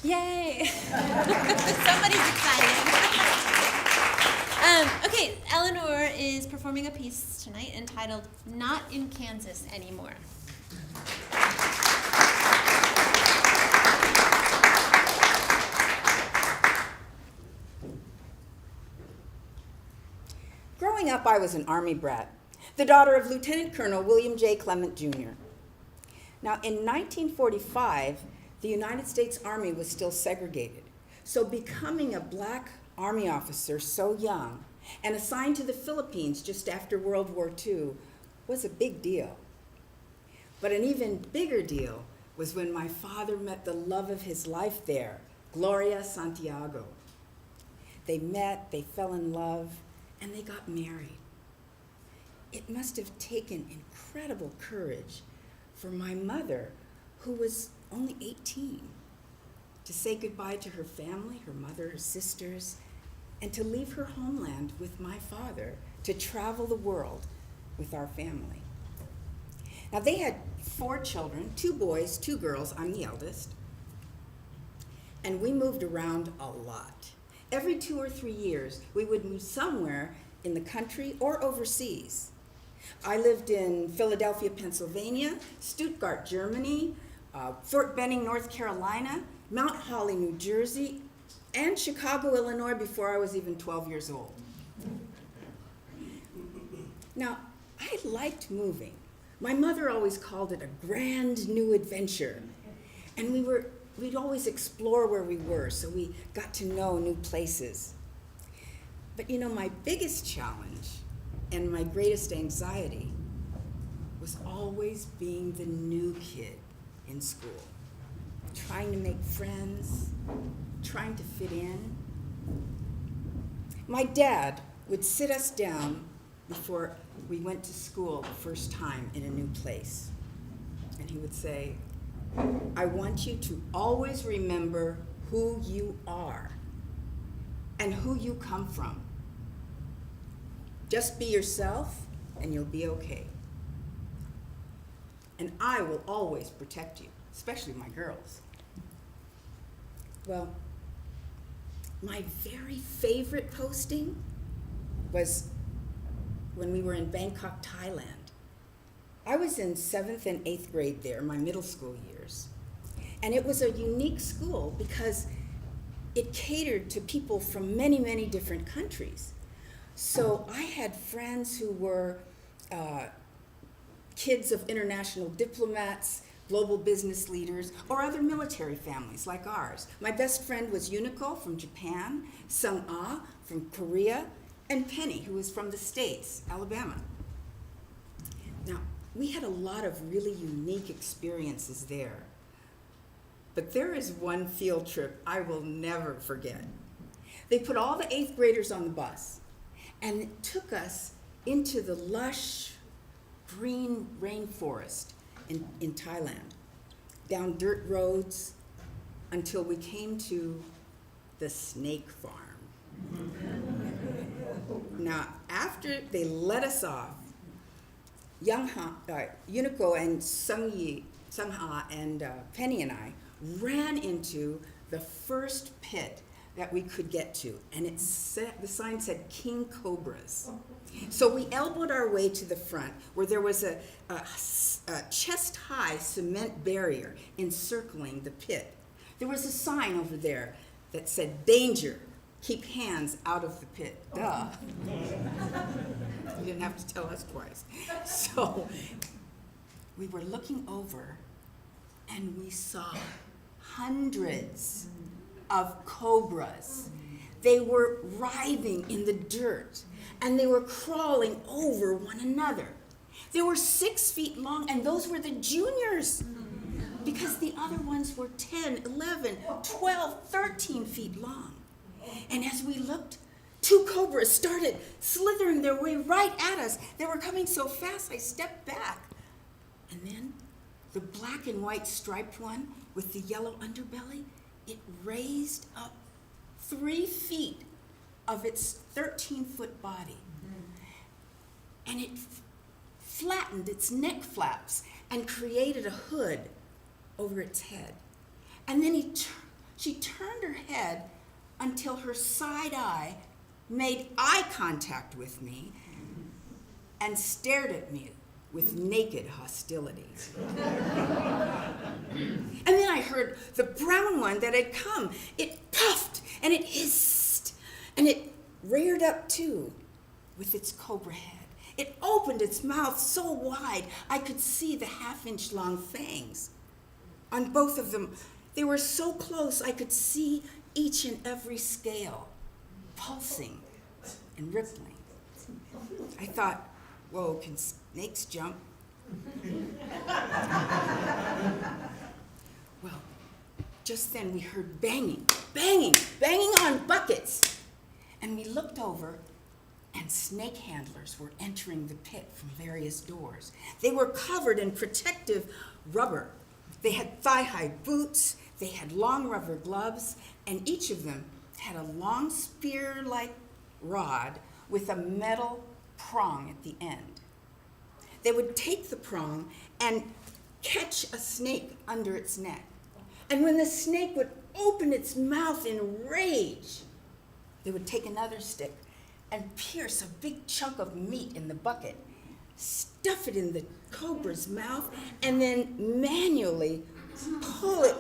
Yay! Somebody's excited. Okay, Eleanor is performing a piece tonight entitled Not in Kansas Anymore. Growing up, I was an Army brat, the daughter of Lieutenant Colonel William J. Clement, Jr. Now, in 1945, the United States Army was still segregated, so becoming a Black Army officer so young and assigned to the Philippines just after World War II was a big deal. But an even bigger deal was when my father met the love of his life there, Gloria Santiago. They met, they fell in love, and they got married. It must have taken incredible courage for my mother, who was only 18, to say goodbye to her family, her mother, her sisters, and to leave her homeland with my father to travel the world with our family. Now, they had 4 children, 2 boys, 2 girls. I'm the eldest. And we moved around a lot. Every 2 or 3 years, we would move somewhere in the country or overseas. I lived in Philadelphia, Pennsylvania, Stuttgart, Germany, Fort Benning, North Carolina, Mount Holly, New Jersey, and Chicago, Illinois before I was even 12 years old. Now, I liked moving. My mother always called it a grand new adventure. And we'd always explore where we were, so we got to know new places. But you know, my biggest challenge and my greatest anxiety was always being the new kid in school, trying to make friends, trying to fit in. My dad would sit us down before we went to school the first time in a new place. And he would say, I want you to always remember who you are and who you come from. Just be yourself and you'll be okay. And I will always protect you, especially my girls. Well, my very favorite posting was when we were in Bangkok, Thailand. I was in 7th and 8th grade there, my middle school years. And it was a unique school because it catered to people from many, many different countries. So I had friends who were kids of international diplomats, global business leaders, or other military families like ours. My best friend was Unico from Japan, Sung Ah from Korea, and Penny, who was from the States, Alabama. Now, we had a lot of really unique experiences there. But there is one field trip I will never forget. They put all the 8th graders on the bus, and it took us into the lush green rainforest in Thailand, down dirt roads until we came to the snake farm. Now, after they let us off, Unico and Sung Ha and Penny and I ran into the first pit that we could get to, and the sign said King Cobras. So we elbowed our way to the front where there was a chest-high cement barrier encircling the pit. There was a sign over there that said, "Danger, keep hands out of the pit." Duh. You didn't have to tell us twice. So we were looking over, and we saw hundreds of cobras. They were writhing in the dirt, and they were crawling over one another. They were 6 feet long, and those were the juniors, because the other ones were 10, 11, 12, 13 feet long. And as we looked, 2 cobras started slithering their way right at us. They were coming so fast, I stepped back. And then the black and white striped one with the yellow underbelly, it raised up 3 feet of its 13-foot body. And it flattened its neck flaps and created a hood over its head. And then she turned her head until her side eye made eye contact with me and stared at me with naked hostility. And then I heard the brown one that had come. It puffed and it hissed and it reared up too with its cobra head. It opened its mouth so wide I could see the half-inch long fangs on both of them. They were so close I could see each and every scale pulsing and rippling. I thought, whoa, can snakes jump? Well, just then we heard banging, banging, banging on buckets. And we looked over, and snake handlers were entering the pit from various doors. They were covered in protective rubber. They had thigh-high boots, they had long rubber gloves, and each of them had a long spear-like rod with a metal prong at the end. They would take the prong and catch a snake under its neck. And when the snake would open its mouth in rage, they would take another stick and pierce a big chunk of meat in the bucket, stuff it in the cobra's mouth, and then manually pull it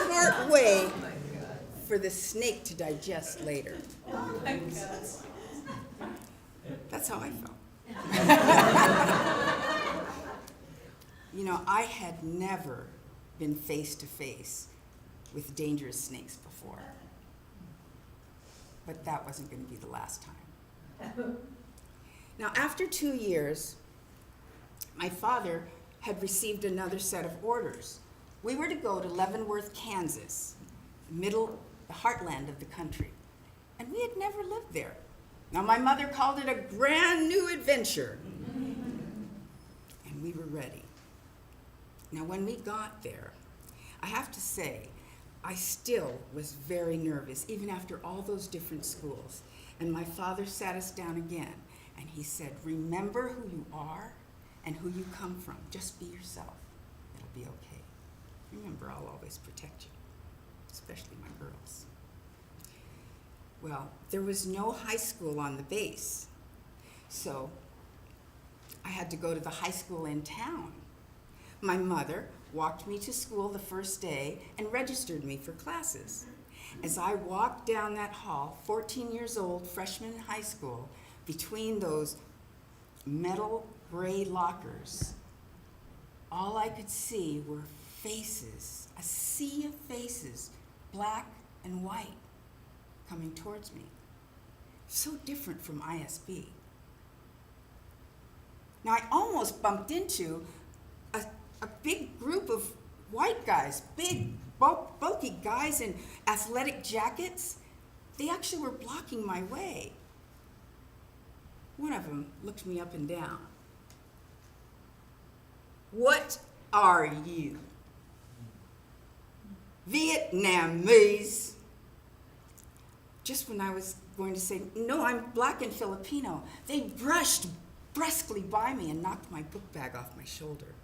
part way for the snake to digest later. That's how I felt. You know, I had never been face to face with dangerous snakes before. But that wasn't going to be the last time. Now, after 2 years, my father had received another set of orders. We were to go to Leavenworth, Kansas, the heartland of the country. And we had never lived there. Now, my mother called it a brand new adventure. And we were ready. Now, when we got there, I have to say, I still was very nervous, even after all those different schools. And my father sat us down again, And he said, remember who you are and who you come from. Just be yourself. It'll be okay. Remember, I'll always protect you, especially my girls. Well, there was no high school on the base, so I had to go to the high school in town. My mother walked me to school the first day and registered me for classes. As I walked down that hall, 14 years old, freshman in high school, between those metal gray lockers, all I could see were faces, a sea of faces, black and white, coming towards me. So different from ISB. Now, I almost bumped into a big group of white guys, big, bulky guys in athletic jackets. They actually were blocking my way. One of them looked me up and down. What are you? Vietnamese. Just when I was going to say, no, I'm black and Filipino, they brushed brusquely by me and knocked my book bag off my shoulder.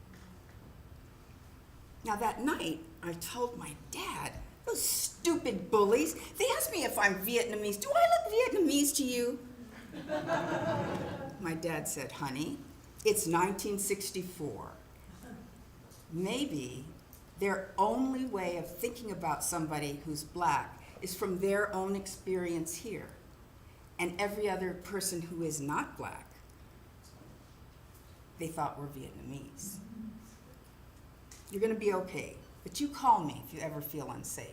Now that night, I told my dad, those stupid bullies, they asked me if I'm Vietnamese. Do I look Vietnamese to you? My dad said, honey, it's 1964. Maybe their only way of thinking about somebody who's black is from their own experience here. And every other person who is not black, they thought were Vietnamese. You're gonna be okay, but you call me if you ever feel unsafe.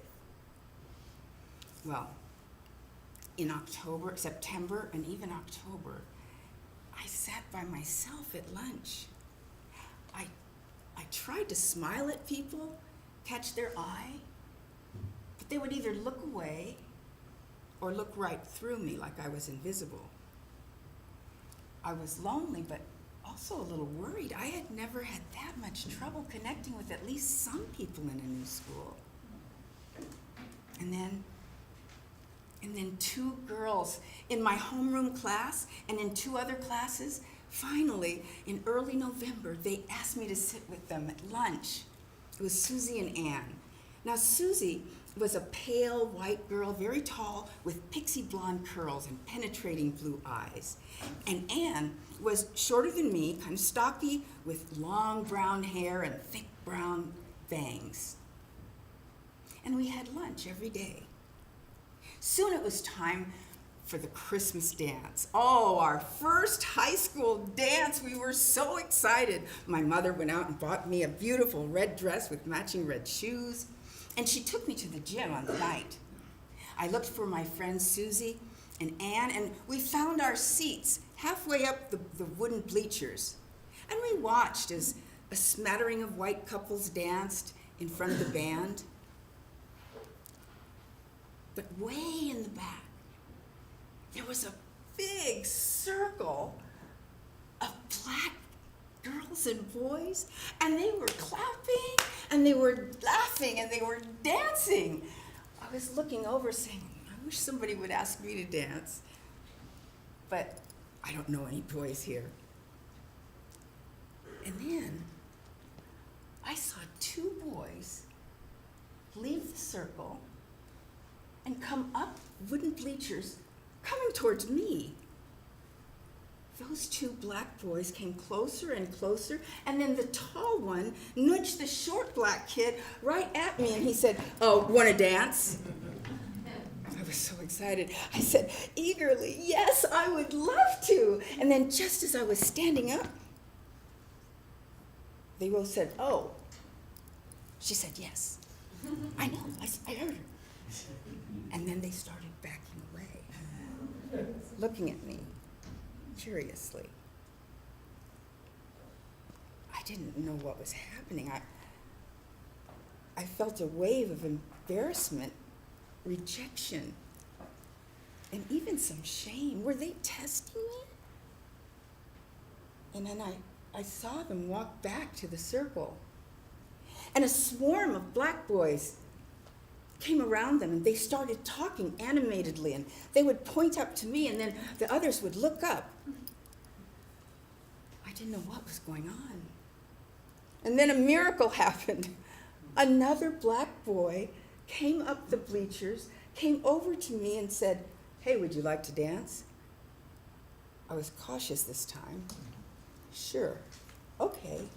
Well, in October, September, and even October, I sat by myself at lunch. I tried to smile at people, catch their eye, but they would either look away or look right through me like I was invisible. I was lonely, but also a little worried. I had never had that much trouble connecting with at least some people in a new school. And then two girls in my homeroom class and in two other classes, finally, in early November, they asked me to sit with them at lunch. It was Susie and Ann. Now, Susie was a pale white girl, very tall, with pixie blonde curls and penetrating blue eyes. And Ann was shorter than me, kind of stocky, with long brown hair and thick brown bangs. And we had lunch every day. Soon it was time for the Christmas dance. Oh, our first high school dance. We were so excited. My mother went out and bought me a beautiful red dress with matching red shoes, and she took me to the gym on the night. I looked for my friends Susie and Ann, and we found our seats halfway up the wooden bleachers. And we watched as a smattering of white couples danced in front of the band. But way in the back, there was a big circle of black girls and boys, and they were clapping, and they were laughing, and they were dancing. I was looking over saying, I wish somebody would ask me to dance, but I don't know any boys here. And then I saw two boys leave the circle and come up wooden bleachers coming towards me. Those two black boys came closer and closer, and then the tall one nudged the short black kid right at me, and he said, oh, wanna dance? I was so excited. I said eagerly, yes, I would love to. And then just as I was standing up, they both said, oh. She said, yes. I know, I heard her. And then they started backing away, looking at me curiously. I didn't know what was happening. I felt a wave of embarrassment, rejection, and even some shame. Were they testing me? And then I saw them walk back to the circle. And a swarm of black boys came around them, and they started talking animatedly, and they would point up to me, and then the others would look up. didn't know what was going on. And then a miracle happened. Another black boy came up the bleachers, came over to me and said, "Hey, would you like to dance?" I was cautious this time. "Sure, okay."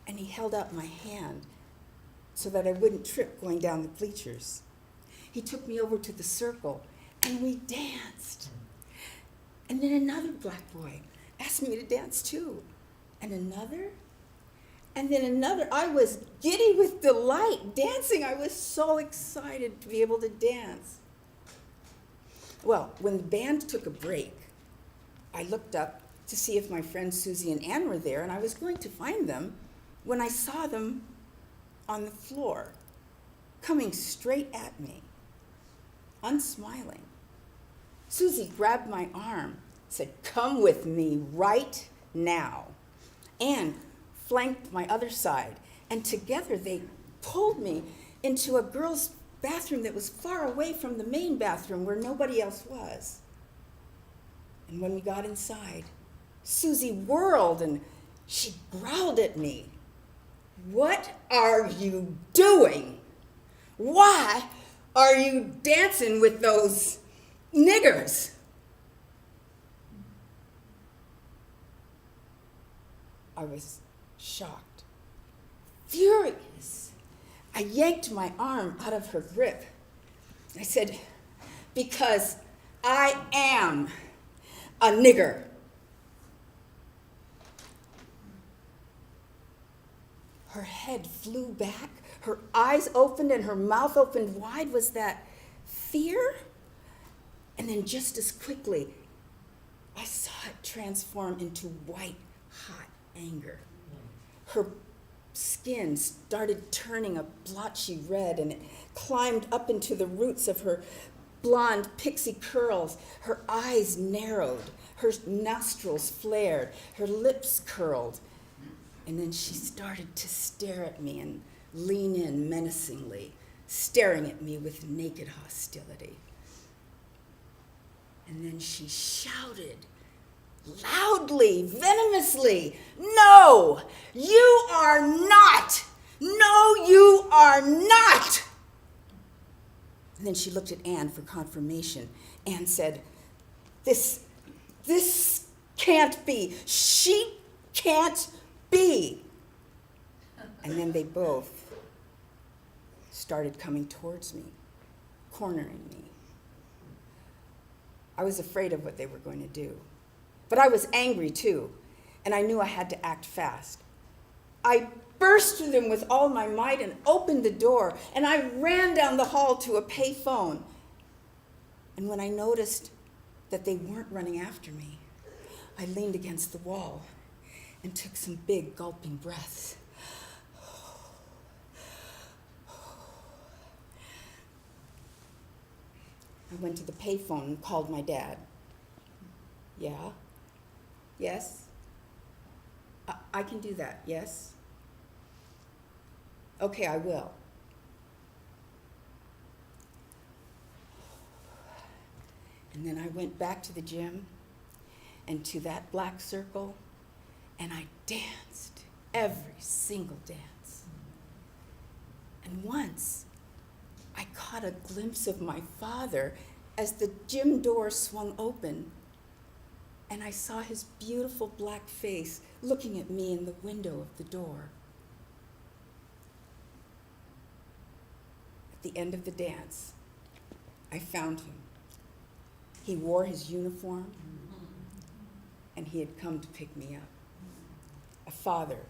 And he held out my hand so that I wouldn't trip going down the bleachers. He took me over to the circle, and we danced. And then another black boy asked me to dance too. And another, and then another. I was giddy with delight dancing. I was so excited to be able to dance. Well, when the band took a break, I looked up to see if my friends Susie and Ann were there, and I was going to find them when I saw them on the floor, coming straight at me, unsmiling. Susie grabbed my arm, said, "Come with me right now." Ann flanked my other side, and together they pulled me into a girls' bathroom that was far away from the main bathroom where nobody else was. And when we got inside, Susie whirled and she growled at me. "What are you doing? Why are you dancing with those niggers?" I was shocked, furious. I yanked my arm out of her grip. I said, "Because I am a nigger." Her head flew back, her eyes opened, and her mouth opened wide. Was that fear? And then just as quickly, I saw it transform into white, hot anger. Her skin started turning a blotchy red, and it climbed up into the roots of her blonde pixie curls. Her eyes narrowed, her nostrils flared, her lips curled. And then she started to stare at me and lean in menacingly, staring at me with naked hostility. And then she shouted loudly, venomously, "No, you are not! No, you are not!" And then she looked at Ann for confirmation. Ann said, This can't be. She can't be." And then they both started coming towards me, cornering me. I was afraid of what they were going to do, but I was angry too, and I knew I had to act fast. I burst through them with all my might and opened the door, and I ran down the hall to a pay phone. And when I noticed that they weren't running after me, I leaned against the wall and took some big gulping breaths. I went to the payphone and called my dad. "Yeah? Yes? I can do that, yes? Okay, I will." And then I went back to the gym and to that black circle, and I danced every single dance. And once, I caught a glimpse of my father as the gym door swung open, and I saw his beautiful black face looking at me in the window of the door. At the end of the dance, I found him. He wore his uniform, and he had come to pick me up. A father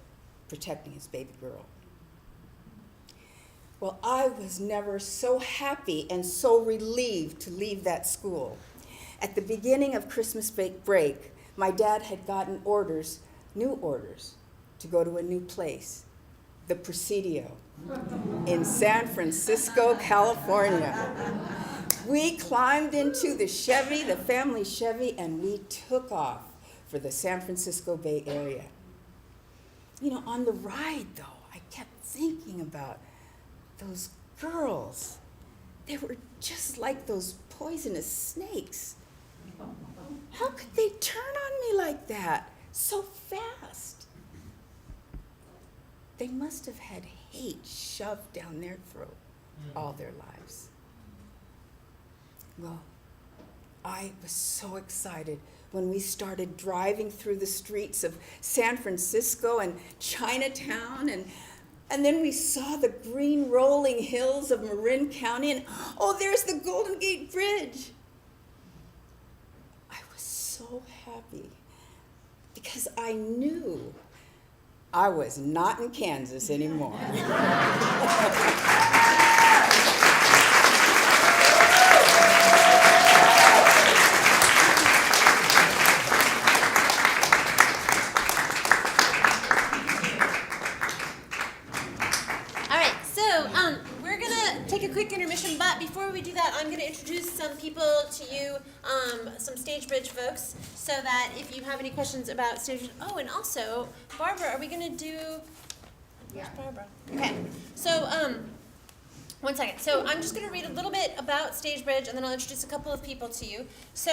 protecting his baby girl. Well, I was never so happy and so relieved to leave that school. At the beginning of Christmas break, my dad had gotten new orders, to go to a new place, the Presidio, in San Francisco, California. We climbed into the Chevy, the family Chevy, and we took off for the San Francisco Bay Area. You know, on the ride, though, I kept thinking about those girls. They were just like those poisonous snakes. How could they turn on me like that? so fast. They must have had hate shoved down their throat all their lives. Well, I was so excited when we started driving through the streets of San Francisco and Chinatown, and then we saw the green rolling hills of Marin County, and oh, there's the Golden Gate Bridge. I was so happy because I knew I was not in Kansas anymore. We're gonna take a quick intermission, but before we do that, I'm gonna introduce some people to you, some StageBridge folks, so that if you have any questions about StageBridge, oh, and also, Barbara, are we gonna do, where's Barbara? Okay, so, one second. So I'm just gonna read a little bit about StageBridge, and then I'll introduce a couple of people to you. So,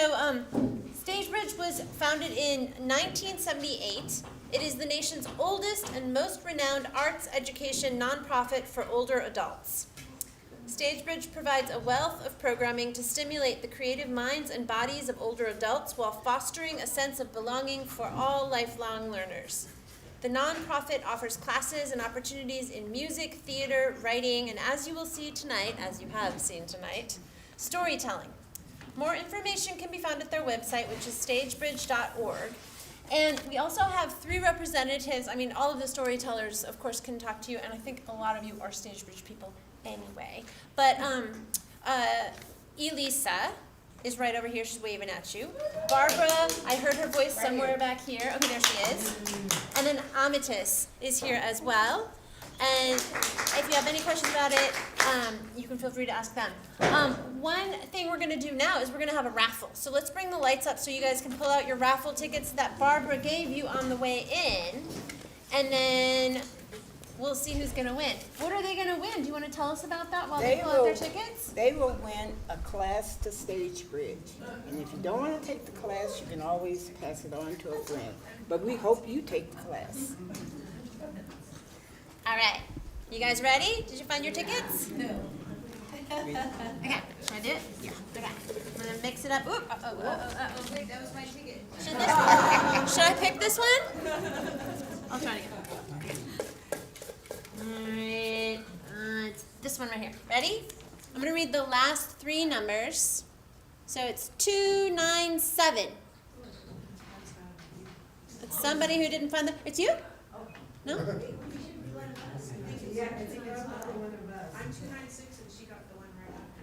StageBridge was founded in 1978. It is the nation's oldest and most renowned arts education nonprofit for older adults. StageBridge provides a wealth of programming to stimulate the creative minds and bodies of older adults while fostering a sense of belonging for all lifelong learners. The nonprofit offers classes and opportunities in music, theater, writing, and as you will see tonight, as you have seen tonight, storytelling. More information can be found at their website, which is stagebridge.org. And we also have 3 representatives. I mean, all of the storytellers, of course, can talk to you, and I think a lot of you are StageBridge people anyway. But Elisa is right over here. She's waving at you. Barbara, I heard her voice somewhere back here. Okay, there she is. And then Amitis is here as well. And if you have any questions about it, you can feel free to ask them. One thing we're going to do now is we're going to have a raffle. So let's bring the lights up so you guys can pull out your raffle tickets that Barbara gave you on the way in. And then we'll see who's going to win. What are they going to win? Do you want to tell us about that while they pull out their tickets? They will win a class to StageBridge. And if you don't want to take the class, you can always pass it on to a friend. But we hope you take the class. All right. You guys ready? Did you find your tickets? No. Okay. Should I do it? Yeah. Okay. I'm going to mix it up. Ooh. Wait, that was my ticket. Should I pick this one? I'll try it again. All right. It's this one right here. Ready? I'm going to read the last 3 numbers. So it's 297. It's somebody who didn't find the. It's you? No? I'm 296 and she got the one right after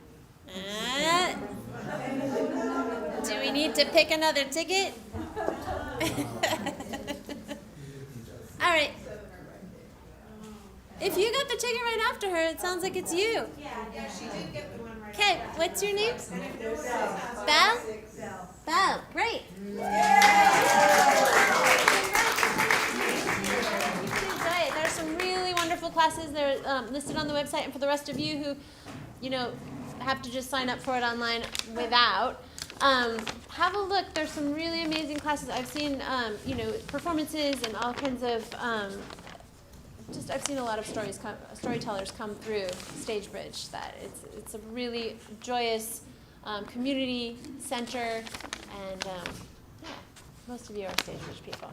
me. Do we need to pick another ticket? All right. If you got the ticket right after her, it sounds like it's you. Yeah, she did get the one right Okay, what's your name? Belle? Belle, great. There's some really wonderful classes. They're listed on the website, and for the rest of you who, have to just sign up for it online without, have a look. There's some really amazing classes. I've seen, performances and all kinds of, I've seen a lot of storytellers come through StageBridge. That it's a really joyous community center, and most of you are StageBridge people.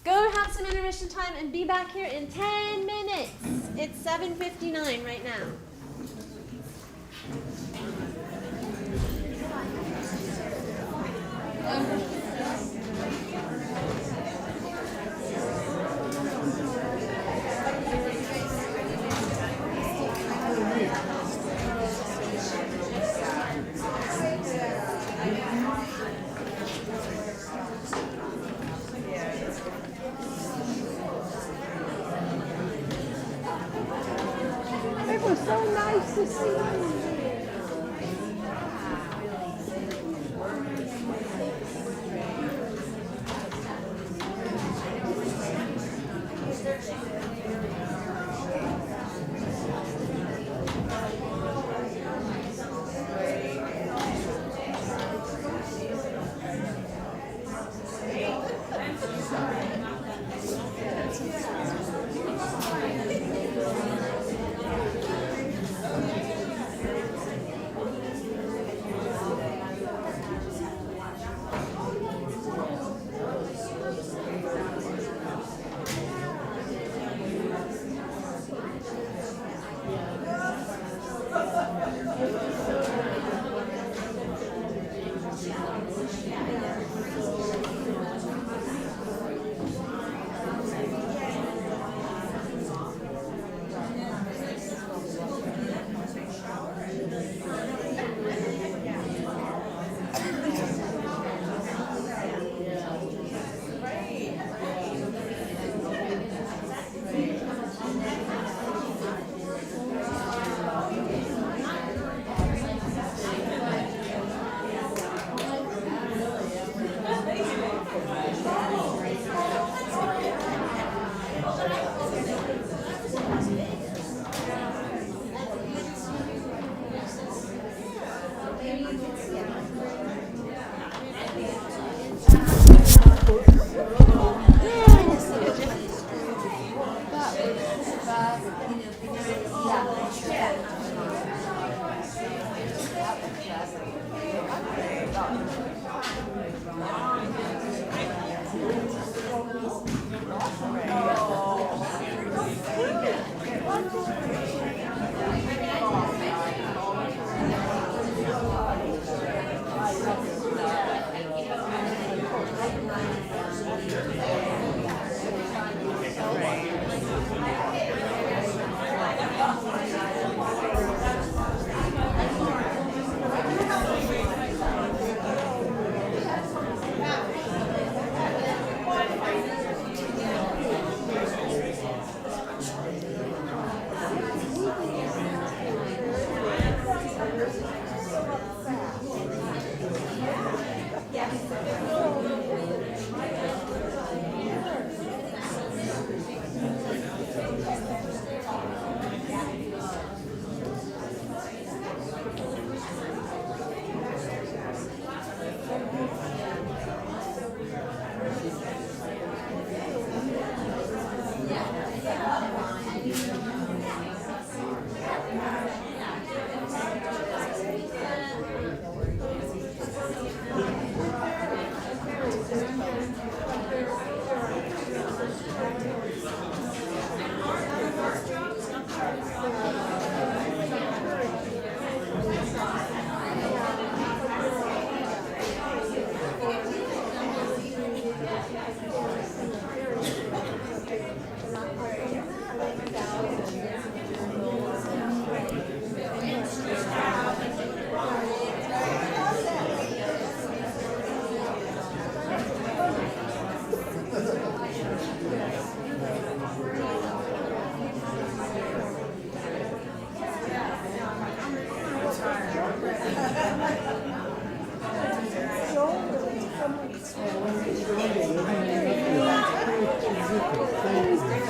Go have some intermission time and be back here in 10 minutes. It's 7:59 right now. It was so nice to see you.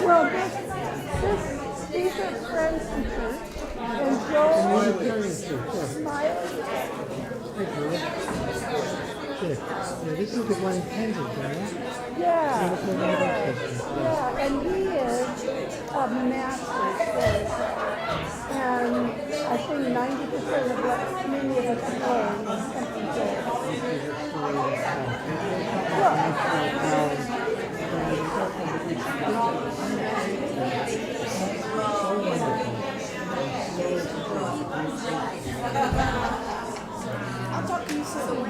Well, these are friends from church, and Joel Smiley. Yeah, this is the one in Kensington, right? Yeah, and he is a master sailor. And I think 90% of what many of us learn is something good. I'll talk to you soon.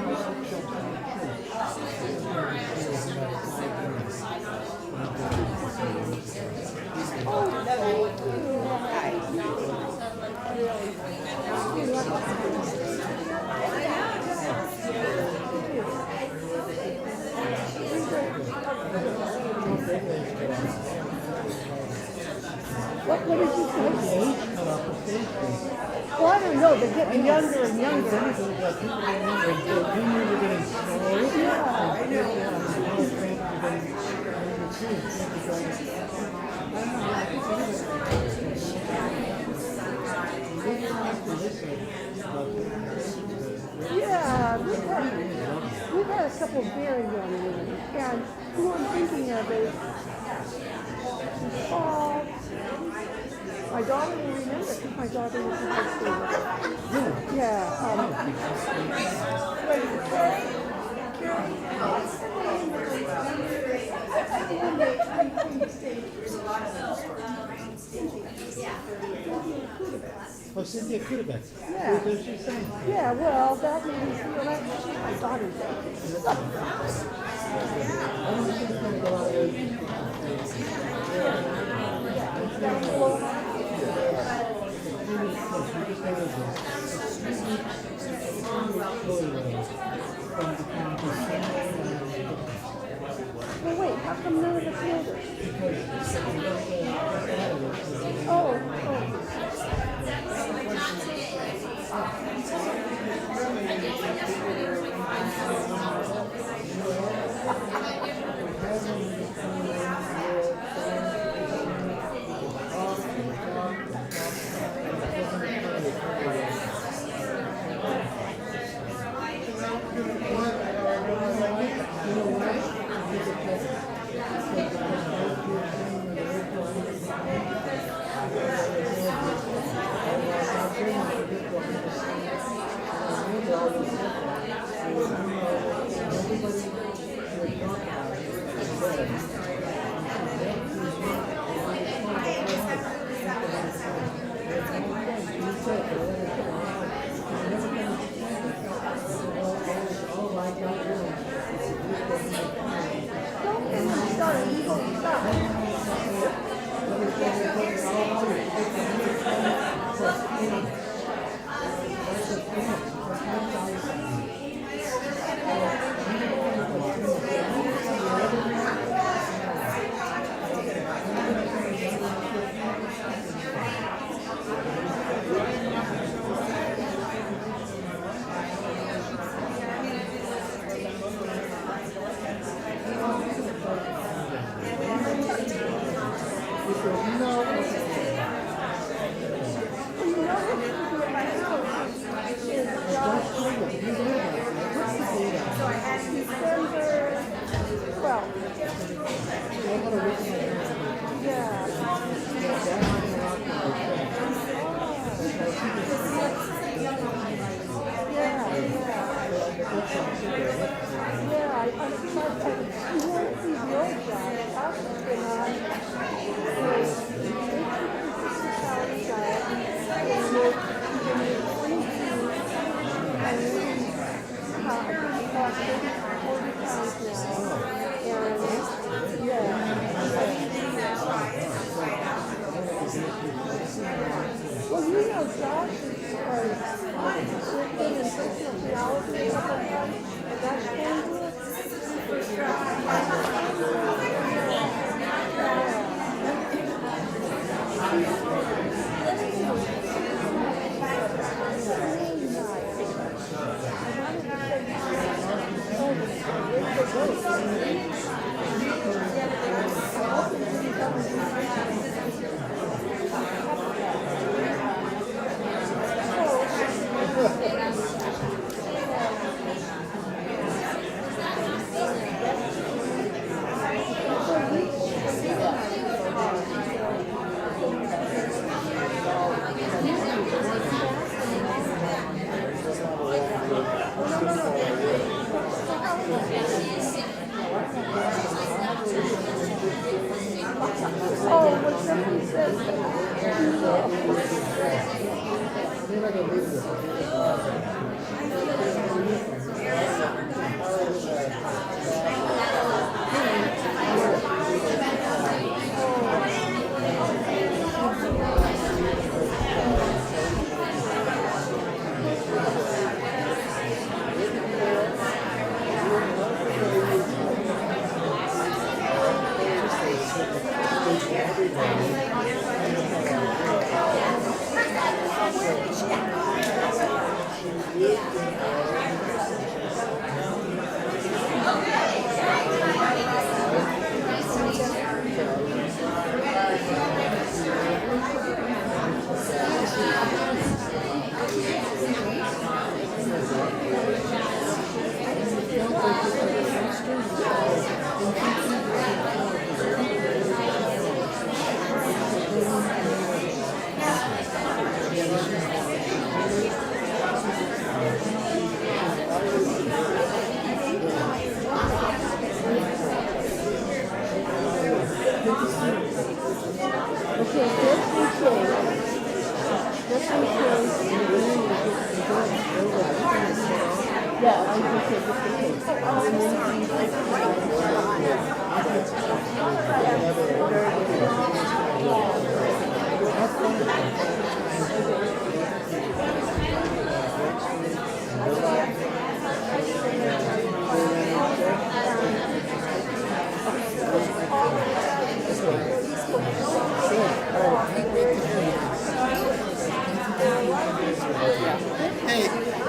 What did you say? Well, I don't know. They're getting younger and younger. Yeah, we've had a couple very young women, and who I'm thinking of is my daughter will remember because my daughter was in high school with her. Yeah. Oh, Cynthia could have been. Yeah. What was she saying? Yeah, well, that means, you know, that's my daughter's age. I don't think it's gonna go out of there. Well, wait, how come none of us know this? Oh, don't get me started, you won't stop. Well, you know, Josh is Christian and personal theology and stuff like that. That's Okay, this weekend, Hey,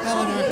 Eleanor.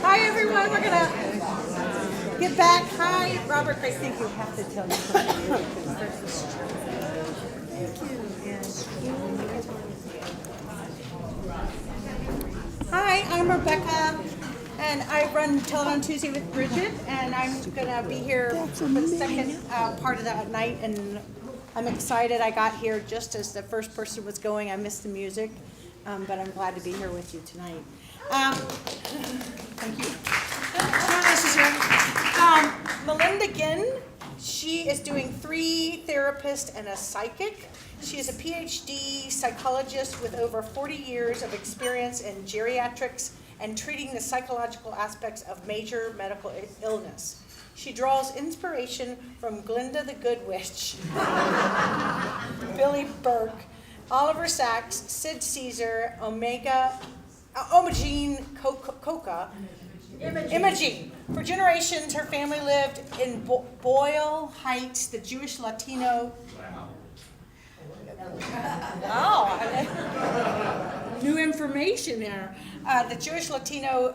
Hi, everyone. We're gonna get back. Hi, Robert. I think you have to tell me something. Hi, I'm Rebecca, and I run Tell It on Tuesday with Bridget, and I'm gonna be here for the second part of that night, and I'm excited. I got here just as the first person was going. I missed the music, but I'm glad to be here with you tonight. Thank you. No, this is here. Melinda Ginn, she is doing 3 therapists and a psychic. She is a PhD psychologist with over 40 years of experience in geriatrics and treating the psychological aspects of major medical illness. She draws inspiration from Glinda the Good Witch, Billy Burke, Oliver Sacks, Sid Caesar, Imogene Coca, Imogene. For generations, her family lived in Boyle Heights, the Jewish Latino. Wow. New information there. The Jewish Latino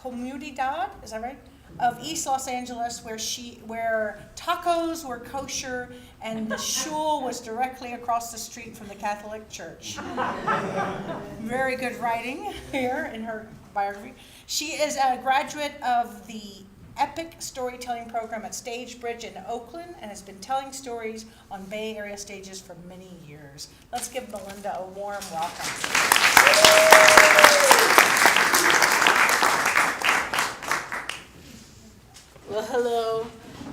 comunidad, is that right? Of East Los Angeles, where tacos were kosher and the shul was directly across the street from the Catholic Church. Very good writing here in her biography. She is a graduate of the Epic Storytelling Program at Stagebridge in Oakland and has been telling stories on Bay Area stages for many years. Let's give Melinda a warm welcome. Well, hello.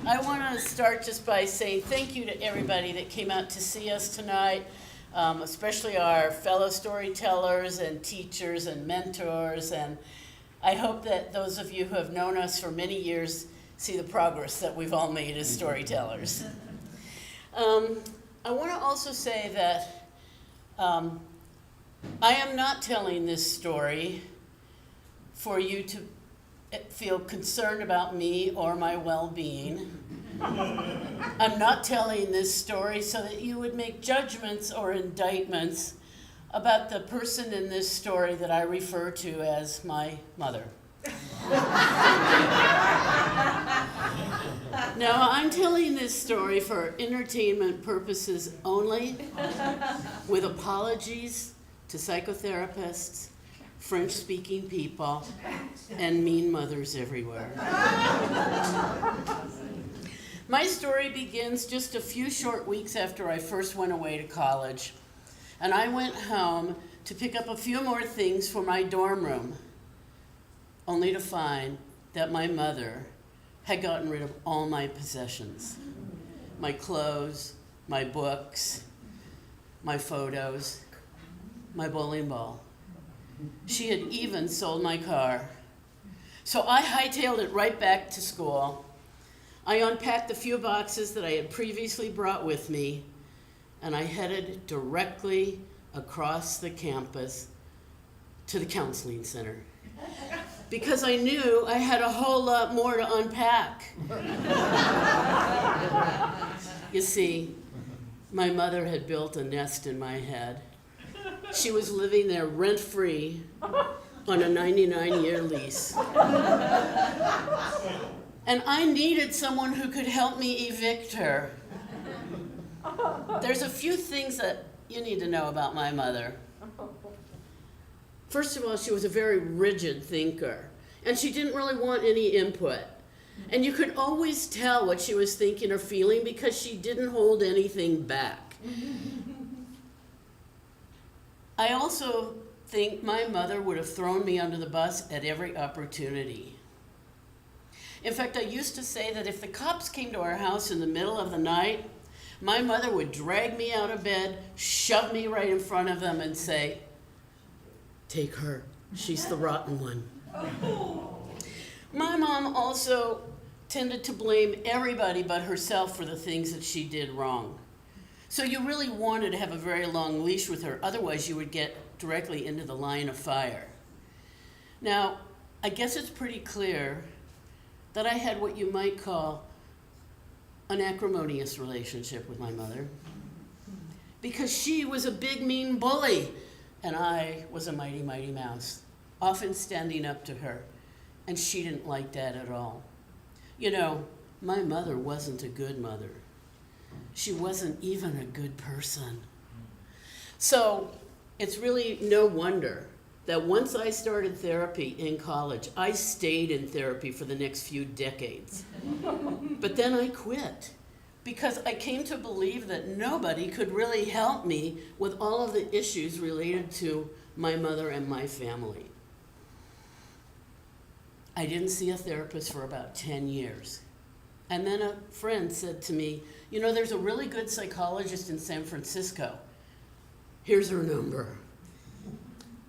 I want to start just by saying thank you to everybody that came out to see us tonight, especially our fellow storytellers and teachers and mentors. And I hope that those of you who have known us for many years see the progress that we've all made as storytellers. I want to also say that I am not telling this story for you to feel concerned about me or my well-being. I'm not telling this story so that you would make judgments or indictments about the person in this story that I refer to as my mother. Now, I'm telling this story for entertainment purposes only, with apologies to psychotherapists, French-speaking people, and mean mothers everywhere. My story begins just a few short weeks after I first went away to college, and I went home to pick up a few more things for my dorm room, only to find that my mother had gotten rid of all my possessions. My clothes, my books, my photos, my bowling ball. She had even sold my car. So I hightailed it right back to school. I unpacked the few boxes that I had previously brought with me, and I headed directly across the campus to the counseling center, because I knew I had a whole lot more to unpack. You see, my mother had built a nest in my head. She was living there rent-free on a 99-year lease. And I needed someone who could help me evict her. There's a few things that you need to know about my mother. First of all, she was a very rigid thinker, and she didn't really want any input. And you could always tell what she was thinking or feeling because she didn't hold anything back. I also think my mother would have thrown me under the bus at every opportunity. In fact, I used to say that if the cops came to our house in the middle of the night, my mother would drag me out of bed, shove me right in front of them, and say, "Take her, she's the rotten one." My mom also tended to blame everybody but herself for the things that she did wrong. So you really wanted to have a very long leash with her, otherwise you would get directly into the line of fire. Now, I guess it's pretty clear that I had what you might call an acrimonious relationship with my mother, because she was a big, mean bully, and I was a mighty, mighty mouse, often standing up to her, and she didn't like that at all. You know, my mother wasn't a good mother. She wasn't even a good person. So it's really no wonder that once I started therapy in college, I stayed in therapy for the next few decades. But then I quit because I came to believe that nobody could really help me with all of the issues related to my mother and my family. I didn't see a therapist for about 10 years. And then a friend said to me, "You know, there's a really good psychologist in San Francisco. Here's her number."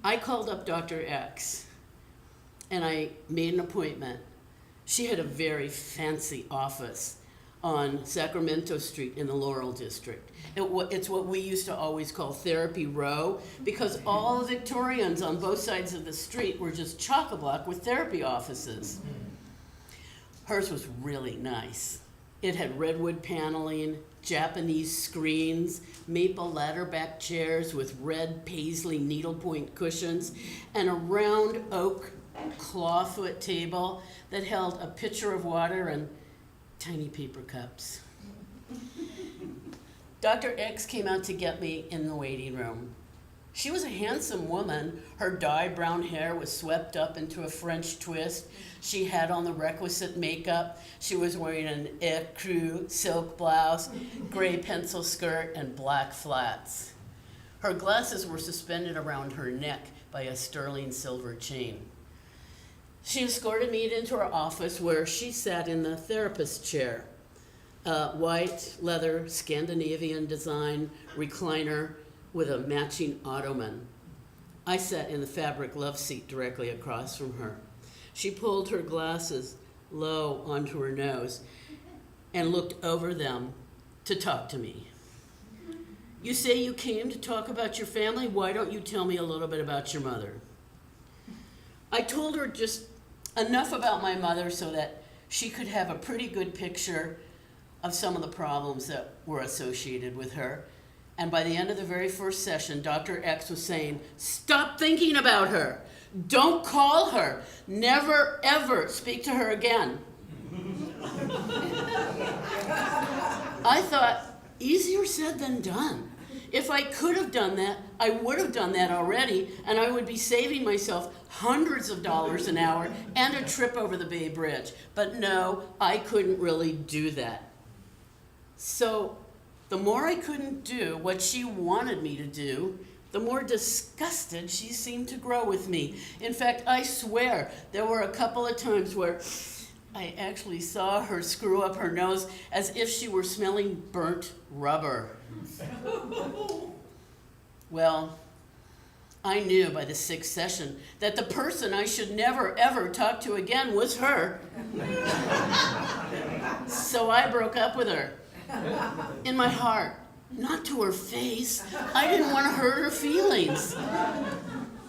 I called up Dr. X, and I made an appointment. She had a very fancy office on Sacramento Street in the Laurel District. It's what we used to always call Therapy Row, because all the Victorians on both sides of the street were just chock-a-block with therapy offices. Hers was really nice. It had redwood paneling, Japanese screens, maple ladder-back chairs with red paisley needlepoint cushions, and a round oak clawfoot table that held a pitcher of water and tiny paper cups. Dr. X came out to get me in the waiting room. She was a handsome woman. Her dyed brown hair was swept up into a French twist. She had on the requisite makeup. She was wearing an ecru silk blouse, gray pencil skirt, and black flats. Her glasses were suspended around her neck by a sterling silver chain. She escorted me into her office, where she sat in the therapist chair, a white leather Scandinavian design recliner with a matching ottoman. I sat in the fabric love seat directly across from her. She pulled her glasses low onto her nose and looked over them to talk to me. "You say you came to talk about your family. Why don't you tell me a little bit about your mother?" I told her just enough about my mother so that she could have a pretty good picture of some of the problems that were associated with her. And by the end of the very first session, Dr. X was saying, "Stop thinking about her. Don't call her. Never, ever speak to her again." I thought, easier said than done. If I could have done that, I would have done that already, and I would be saving myself hundreds of dollars an hour and a trip over the Bay Bridge. But no, I couldn't really do that. So the more I couldn't do what she wanted me to do, the more disgusted she seemed to grow with me. In fact, I swear there were a couple of times where I actually saw her screw up her nose as if she were smelling burnt rubber. Well, I knew by the sixth session that the person I should never ever talk to again was her. So I broke up with her. In my heart, not to her face. I didn't want to hurt her feelings.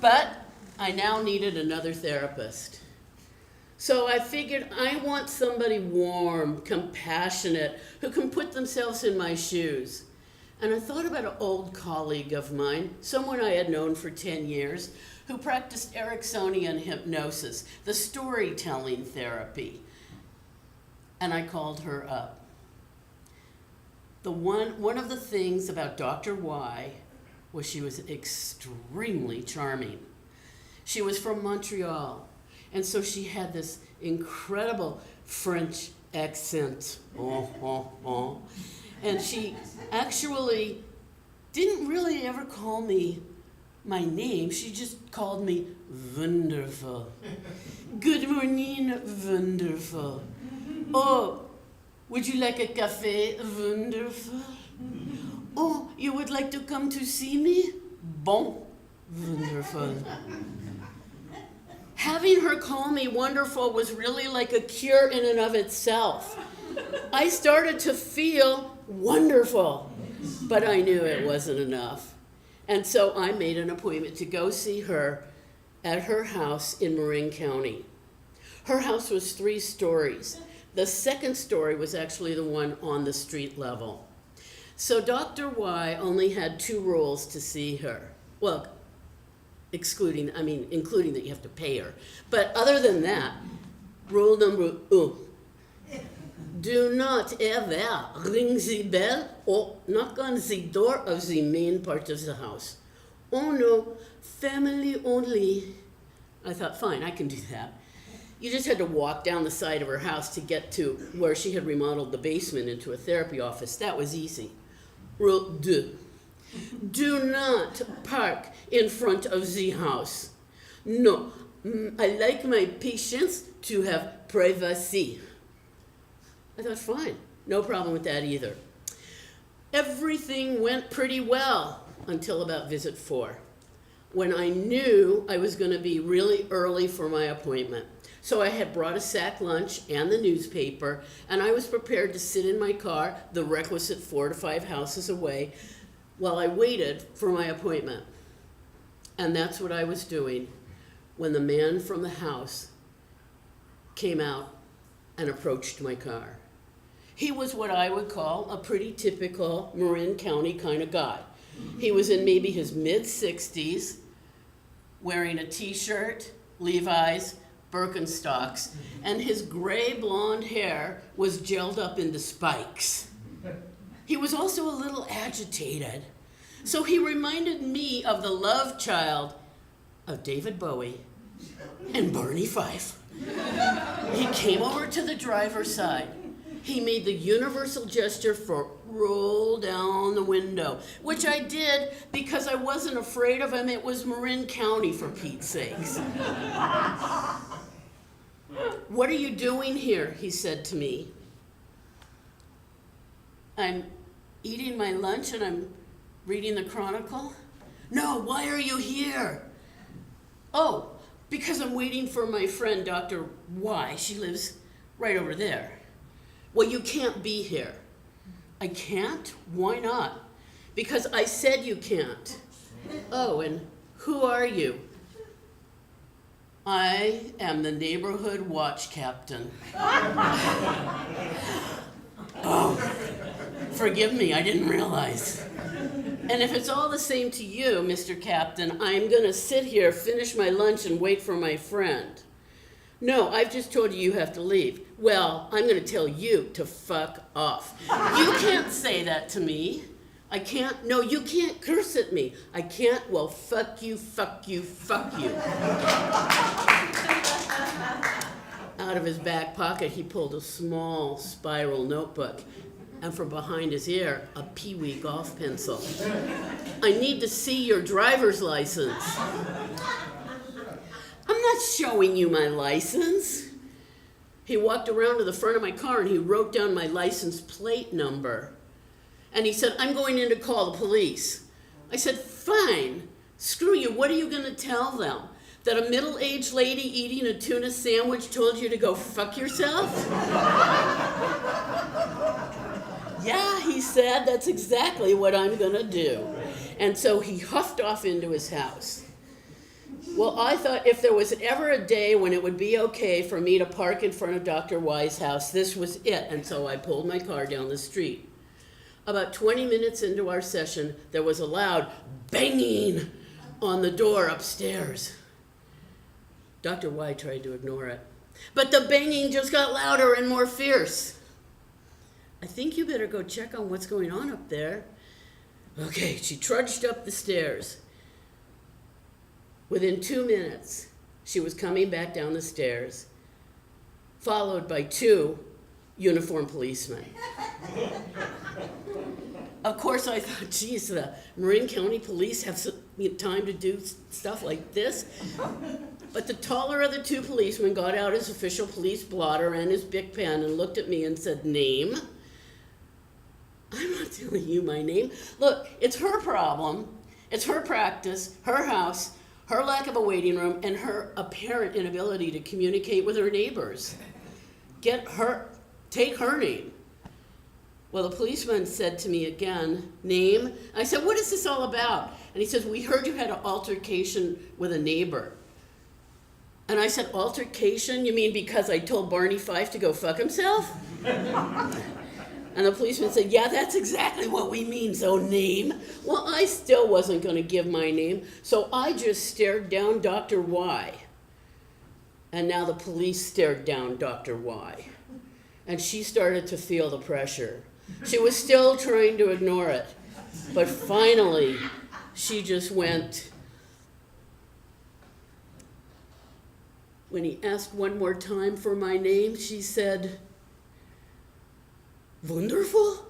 But I now needed another therapist. So I figured I want somebody warm, compassionate, who can put themselves in my shoes. And I thought about an old colleague of mine, someone I had known for 10 years, who practiced Ericksonian hypnosis, the storytelling therapy. And I called her up. One of the things about Dr. Y was she was extremely charming. She was from Montreal, and so she had this incredible French accent. And she actually didn't really ever call me my name. She just called me Wonderful. Good morning, Wonderful. Oh, would you like a café, Wonderful? Oh, you would like to come to see me? Bon, Wonderful. Having her call me Wonderful was really like a cure in and of itself. I started to feel wonderful, but I knew it wasn't enough. And so I made an appointment to go see her at her house in Marin County. Her house was 3 stories. The second story was actually the one on the street level. So Dr. Y only had 2 rules to see her. Well, including that you have to pay her. But other than that, rule number 1. Do not ever ring the bell or knock on the door of the main part of the house. Oh no, family only. I thought, fine, I can do that. You just had to walk down the side of her house to get to where she had remodeled the basement into a therapy office. That was easy. Rule 2. Do not park in front of the house. No, I like my patients to have privacy. I thought, fine, no problem with that either. Everything went pretty well until about visit 4, when I knew I was going to be really early for my appointment. So I had brought a sack lunch and the newspaper, and I was prepared to sit in my car, the requisite 4 to 5 houses away, while I waited for my appointment. And that's what I was doing when the man from the house came out and approached my car. He was what I would call a pretty typical Marin County kind of guy. He was in maybe his mid-60s, wearing a t-shirt, Levi's, Birkenstocks, and his gray blonde hair was gelled up into spikes. He was also a little agitated, so he reminded me of the love child of David Bowie and Barney Fife. He came over to the driver's side. He made the universal gesture for roll down the window, which I did because I wasn't afraid of him. It was Marin County, for Pete's sakes. What are you doing here? He said to me. I'm eating my lunch and I'm reading the Chronicle. No, why are you here? Oh, because I'm waiting for my friend, Dr. Y. She lives right over there. Well, you can't be here. I can't? Why not? Because I said you can't. Oh, and who are you? I am the neighborhood watch captain. Oh, forgive me, I didn't realize. And if it's all the same to you, Mr. Captain, I'm gonna sit here, finish my lunch, and wait for my friend. No, I've just told you you have to leave. Well, I'm gonna tell you to fuck off. You can't say that to me. I can't, no, you can't curse at me. I can't, well, fuck you, fuck you, fuck you. Out of his back pocket, he pulled a small spiral notebook. and from behind his ear, a Pee-wee golf pencil. I need to see your driver's license. I'm not showing you my license. He walked around to the front of my car and he wrote down my license plate number. And he said, I'm going in to call the police. I said, fine, screw you, what are you gonna tell them? That a middle-aged lady eating a tuna sandwich told you to go fuck yourself? Yeah, he said, that's exactly what I'm gonna do. And so he huffed off into his house. Well, I thought if there was ever a day when it would be okay for me to park in front of Dr. Y's house, this was it. And so I pulled my car down the street. About 20 minutes into our session, there was a loud banging on the door upstairs. Dr. Y tried to ignore it, but the banging just got louder and more fierce. I think you better go check on what's going on up there. Okay, she trudged up the stairs. Within 2 minutes, she was coming back down the stairs, followed by 2 uniformed policemen. Of course, I thought, geez, the Marin County Police have time to do stuff like this. But the taller of the 2 policemen got out his official police blotter and his Bic pen and looked at me and said, name? I'm not telling you my name. Look, it's her problem. It's her practice, her house, her lack of a waiting room, and her apparent inability to communicate with her neighbors. Take her name. Well, the policeman said to me again, name? I said, what is this all about? And he says, we heard you had an altercation with a neighbor. And I said, altercation? You mean because I told Barney Fife to go fuck himself? And the policeman said, yeah, that's exactly what we mean, so name. Well, I still wasn't going to give my name, so I just stared down Dr. Y. And now the police stared down Dr. Y. And she started to feel the pressure. She was still trying to ignore it, but finally, she just went. When he asked one more time for my name, she said, wonderful?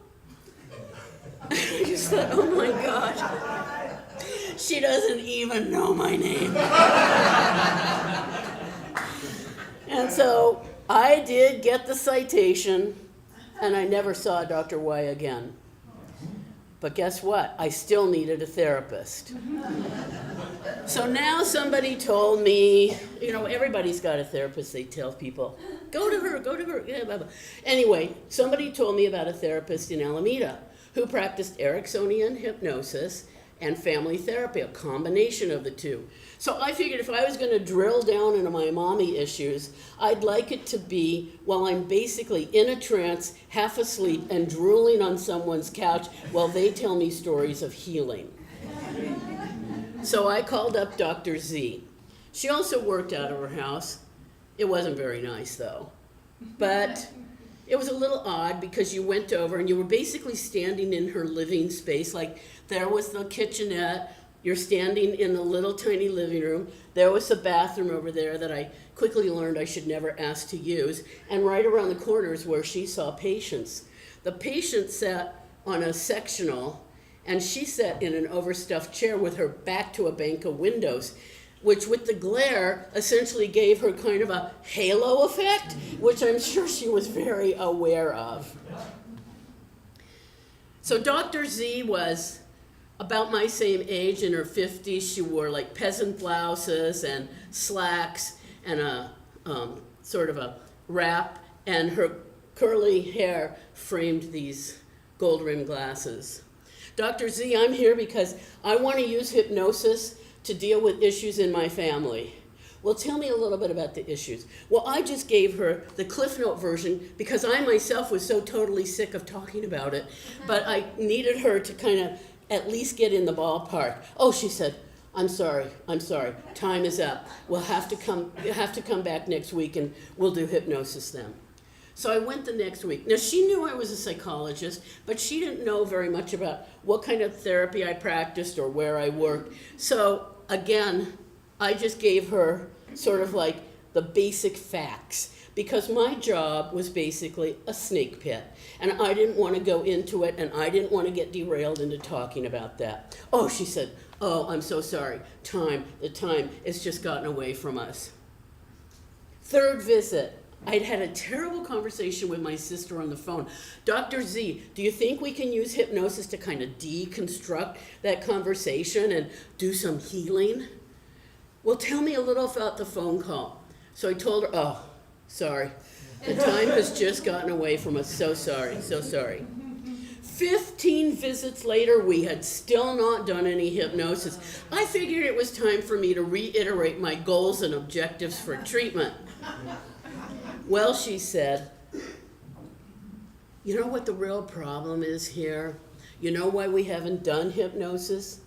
I just thought, oh my gosh, she doesn't even know my name. And so I did get the citation, and I never saw Dr. Y again. But guess what? I still needed a therapist. So now somebody told me, everybody's got a therapist, they tell people, go to her. Yeah, blah, blah. Anyway, somebody told me about a therapist in Alameda who practiced Ericksonian hypnosis and family therapy, a combination of the two. So I figured if I was going to drill down into my mommy issues, I'd like it to be while I'm basically in a trance, half asleep, and drooling on someone's couch while they tell me stories of healing. So I called up Dr. Z. She also worked out of her house. It wasn't very nice, though. But it was a little odd because you went over and you were basically standing in her living space. Like, there was the kitchenette. You're standing in the little tiny living room. There was a bathroom over there that I quickly learned I should never ask to use. And right around the corner is where she saw patients. The patient sat on a sectional, and she sat in an overstuffed chair with her back to a bank of windows, which with the glare essentially gave her kind of a halo effect, which I'm sure she was very aware of. So Dr. Z was about my same age, in her 50s. She wore like peasant blouses and slacks and a sort of a wrap, and her curly hair framed these gold-rimmed glasses. Dr. Z, I'm here because I want to use hypnosis to deal with issues in my family. Well, tell me a little bit about the issues. Well, I just gave her the Cliff Note version because I myself was so totally sick of talking about it, but I needed her to kind of at least get in the ballpark. Oh, she said, I'm sorry, time is up. You have to come back next week and we'll do hypnosis then. So I went the next week. Now, she knew I was a psychologist, but she didn't know very much about what kind of therapy I practiced or where I worked. So again, I just gave her sort of like the basic facts. because my job was basically a snake pit. And I didn't want to go into it, and I didn't want to get derailed into talking about that. Oh, she said, oh, I'm so sorry. The time has just gotten away from us. Third visit, I'd had a terrible conversation with my sister on the phone. Dr. Z, do you think we can use hypnosis to kind of deconstruct that conversation and do some healing? Well, tell me a little about the phone call. So I told her, oh, sorry. The time has just gotten away from us. So sorry, so sorry. 15 visits later, we had still not done any hypnosis. I figured it was time for me to reiterate my goals and objectives for treatment. Well, she said, you know what the real problem is here? You know why we haven't done hypnosis?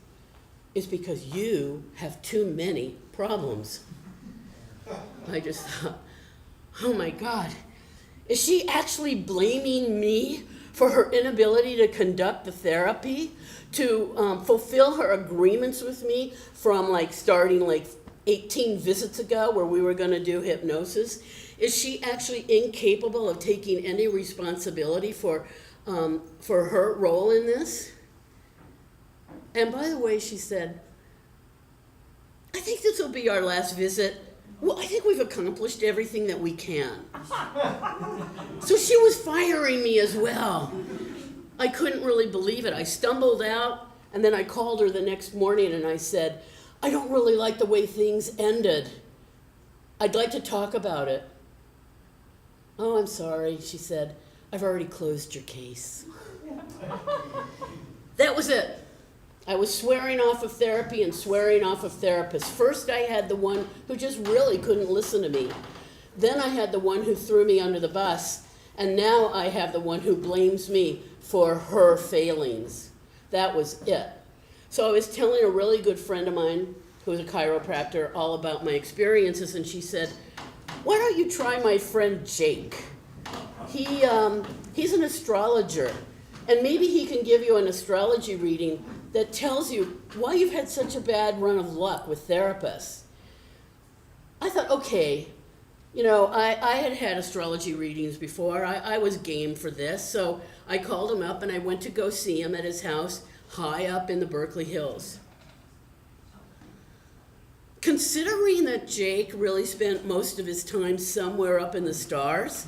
It's because you have too many problems. I just thought, oh my God, is she actually blaming me for her inability to conduct the therapy, to fulfill her agreements with me from starting 18 visits ago where we were going to do hypnosis? Is she actually incapable of taking any responsibility for her role in this? And by the way, she said, I think this will be our last visit. Well, I think we've accomplished everything that we can. So she was firing me as well. I couldn't really believe it. I stumbled out, and then I called her the next morning and I said, I don't really like the way things ended. I'd like to talk about it. Oh, I'm sorry, she said. I've already closed your case. That was it. I was swearing off of therapy and swearing off of therapists. First, I had the one who just really couldn't listen to me. Then I had the one who threw me under the bus. And now I have the one who blames me for her failings. That was it. So I was telling a really good friend of mine, who was a chiropractor, all about my experiences, and she said, why don't you try my friend Jake? He's an astrologer, and maybe he can give you an astrology reading that tells you why you've had such a bad run of luck with therapists. I thought, okay, I had had astrology readings before. I was game for this, so I called him up and I went to go see him at his house high up in the Berkeley Hills. Considering that Jake really spent most of his time somewhere up in the stars,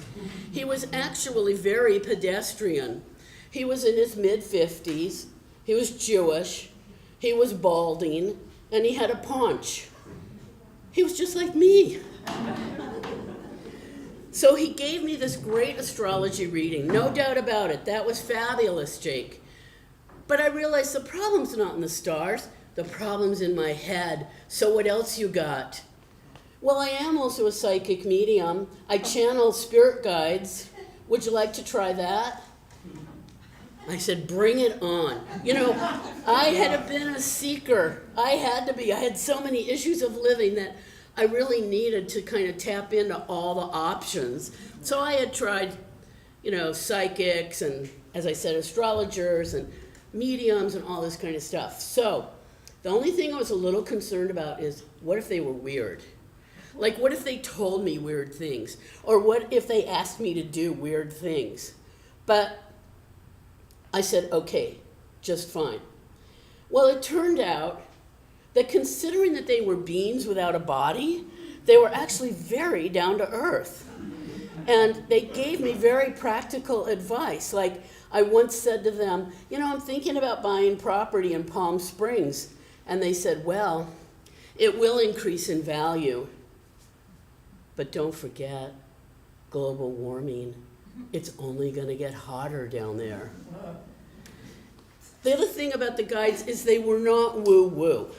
he was actually very pedestrian. He was in his mid-50s, he was Jewish, he was balding, and he had a paunch. He was just like me. So he gave me this great astrology reading, no doubt about it. That was fabulous, Jake. But I realized the problem's not in the stars. The problem's in my head. So what else you got? Well, I am also a psychic medium. I channel spirit guides. Would you like to try that? I said, bring it on. I had been a seeker. I had to be. I had so many issues of living that I really needed to kind of tap into all the options. So I had tried, psychics and, as I said, astrologers and mediums and all this kind of stuff. So the only thing I was a little concerned about is, what if they were weird? What if they told me weird things? Or what if they asked me to do weird things? But I said, okay, just fine. Well, it turned out that considering that they were beings without a body, they were actually very down to earth. And they gave me very practical advice. I once said to them, I'm thinking about buying property in Palm Springs. And they said, well, it will increase in value. But don't forget, global warming, it's only going to get hotter down there. The other thing about the guides is they were not woo-woo.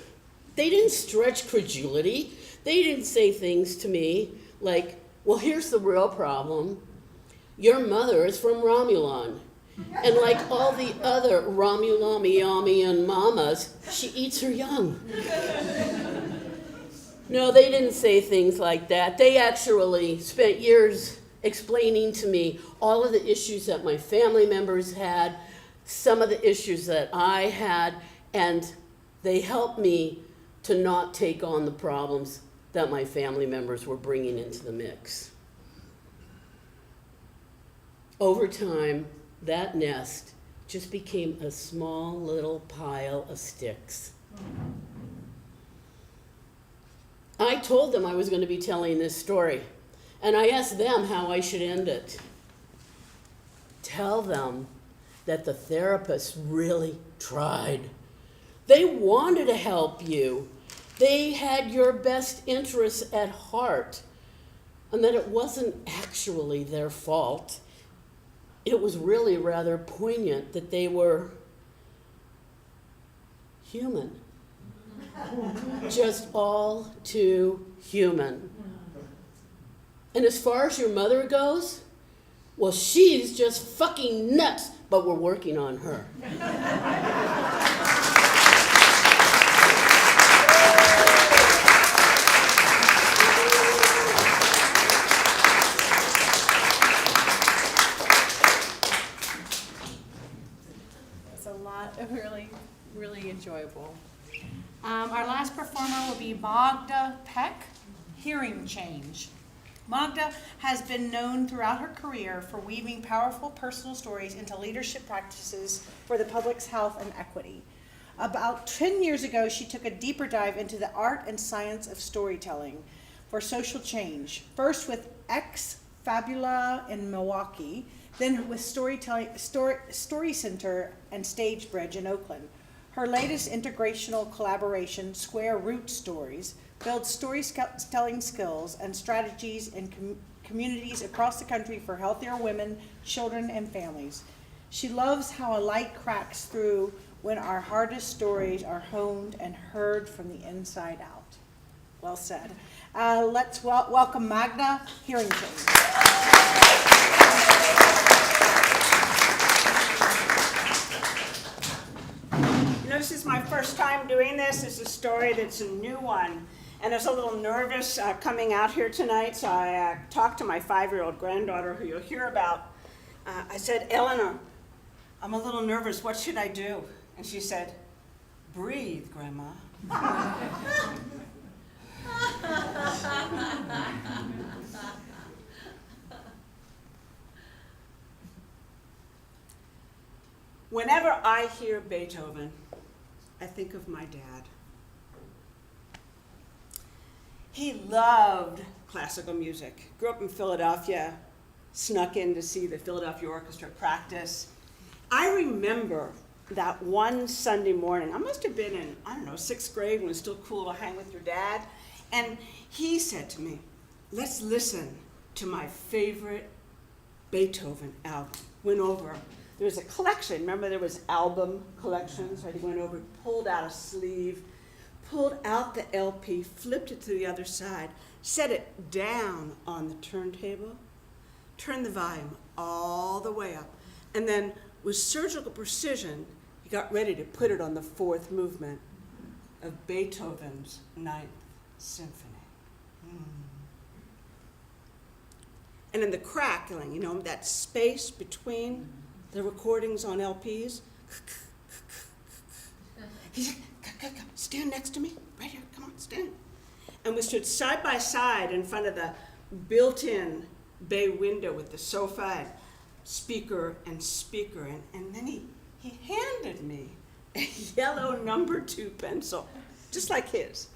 They didn't stretch credulity. They didn't say things to me like, well, here's the real problem. Your mother is from Romulan. And like all the other Romulamian mamas, she eats her young. No, they didn't say things like that. They actually spent years explaining to me all of the issues that my family members had, some of the issues that I had, and they helped me to not take on the problems that my family members were bringing into the mix. Over time, that nest just became a small little pile of sticks. I told them I was going to be telling this story, and I asked them how I should end it. Tell them that the therapist really tried. They wanted to help you. They had your best interests at heart, and that it wasn't actually their fault. It was really rather poignant that they were human. Just all too human. And as far as your mother goes, well, she's just fucking nuts, but we're working on her. It's a lot of really enjoyable. Our last performer will be Magda Peck, Hearing Change. Magda has been known throughout her career for weaving powerful personal stories into leadership practices for the public's health and equity. About 10 years ago, she took a deeper dive into the art and science of storytelling for social change, first with Ex Fabula in Milwaukee, then with Story Center and Stage Bridge in Oakland. Her latest integrational collaboration, Square Root Stories, builds storytelling skills and strategies in communities across the country for healthier women, children, and families. She loves how a light cracks through when our hardest stories are honed and heard from the inside out. Well said. Let's welcome Magda, Hearing Change. This is my first time doing this. It's a story that's a new one. And I was a little nervous coming out here tonight, so I talked to my 5-year-old granddaughter, who you'll hear about. I said, Eleanor, I'm a little nervous. What should I do? And she said, breathe, Grandma. Whenever I hear Beethoven, I think of my dad. He loved classical music. Grew up in Philadelphia, snuck in to see the Philadelphia Orchestra practice. I remember that one Sunday morning, I must have been in, 6th grade when it was still cool to hang with your dad. And he said to me, let's listen to my favorite Beethoven album. Went over. There was a collection. Remember, there was album collections, right? He went over, pulled out a sleeve, pulled out the LP, flipped it to the other side, set it down on the turntable, turned the volume all the way up, and then with surgical precision, he got ready to put it on the 4th movement of Beethoven's 9th Symphony. And in the crackling, that space between the recordings on LPs, he said, come, stand next to me, right here, come on, stand. And we stood side by side in front of the built-in bay window with the sofa and speaker, and then he handed me a yellow number 2 pencil, just like his.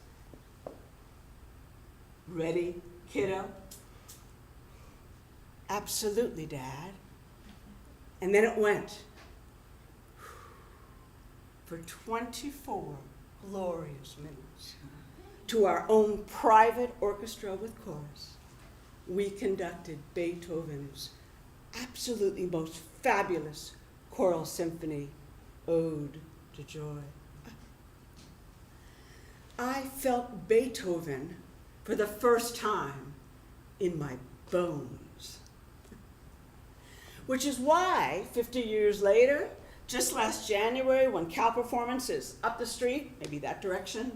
Ready, kiddo? Absolutely, Dad. And then it went. For 24 glorious minutes, to our own private orchestra with chorus, we conducted Beethoven's absolutely most fabulous choral symphony, Ode to Joy. I felt Beethoven for the first time in my bones. Which is why, 50 years later, just last January, when Cal Performance is up the street, maybe that direction,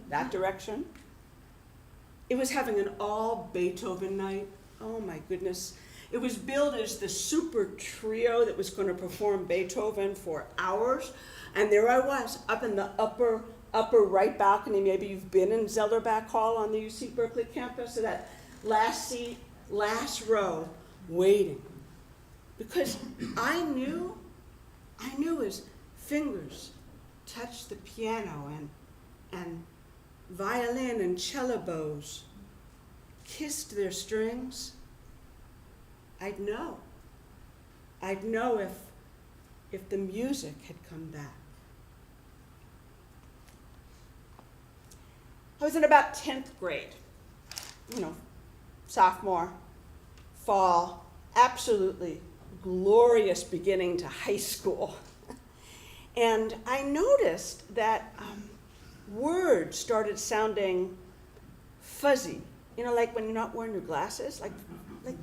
it was having an all Beethoven night. Oh my goodness. It was billed as the super trio that was going to perform Beethoven for hours. And there I was, up in the upper right balcony. Maybe you've been in Zellerbach Hall on the UC Berkeley campus, so that last seat, last row, waiting because I knew his fingers touched the piano and violin and cello bows kissed their strings, I'd know. I'd know if the music had come back. I was in about 10th grade, sophomore, fall, absolutely glorious beginning to high school. And I noticed that words started sounding fuzzy, like when you're not wearing your glasses, like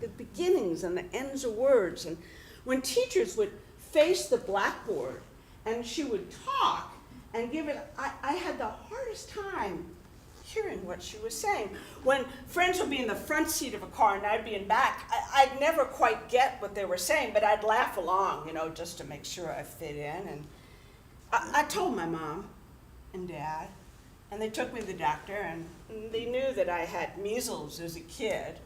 the beginnings and the ends of words. And when teachers would face the blackboard and she would talk and give it, I had the hardest time hearing what she was saying. When friends would be in the front seat of a car and I'd be in back, I'd never quite get what they were saying, but I'd laugh along, just to make sure I fit in. And I told my mom and dad, and they took me to the doctor, and they knew that I had measles as a kid.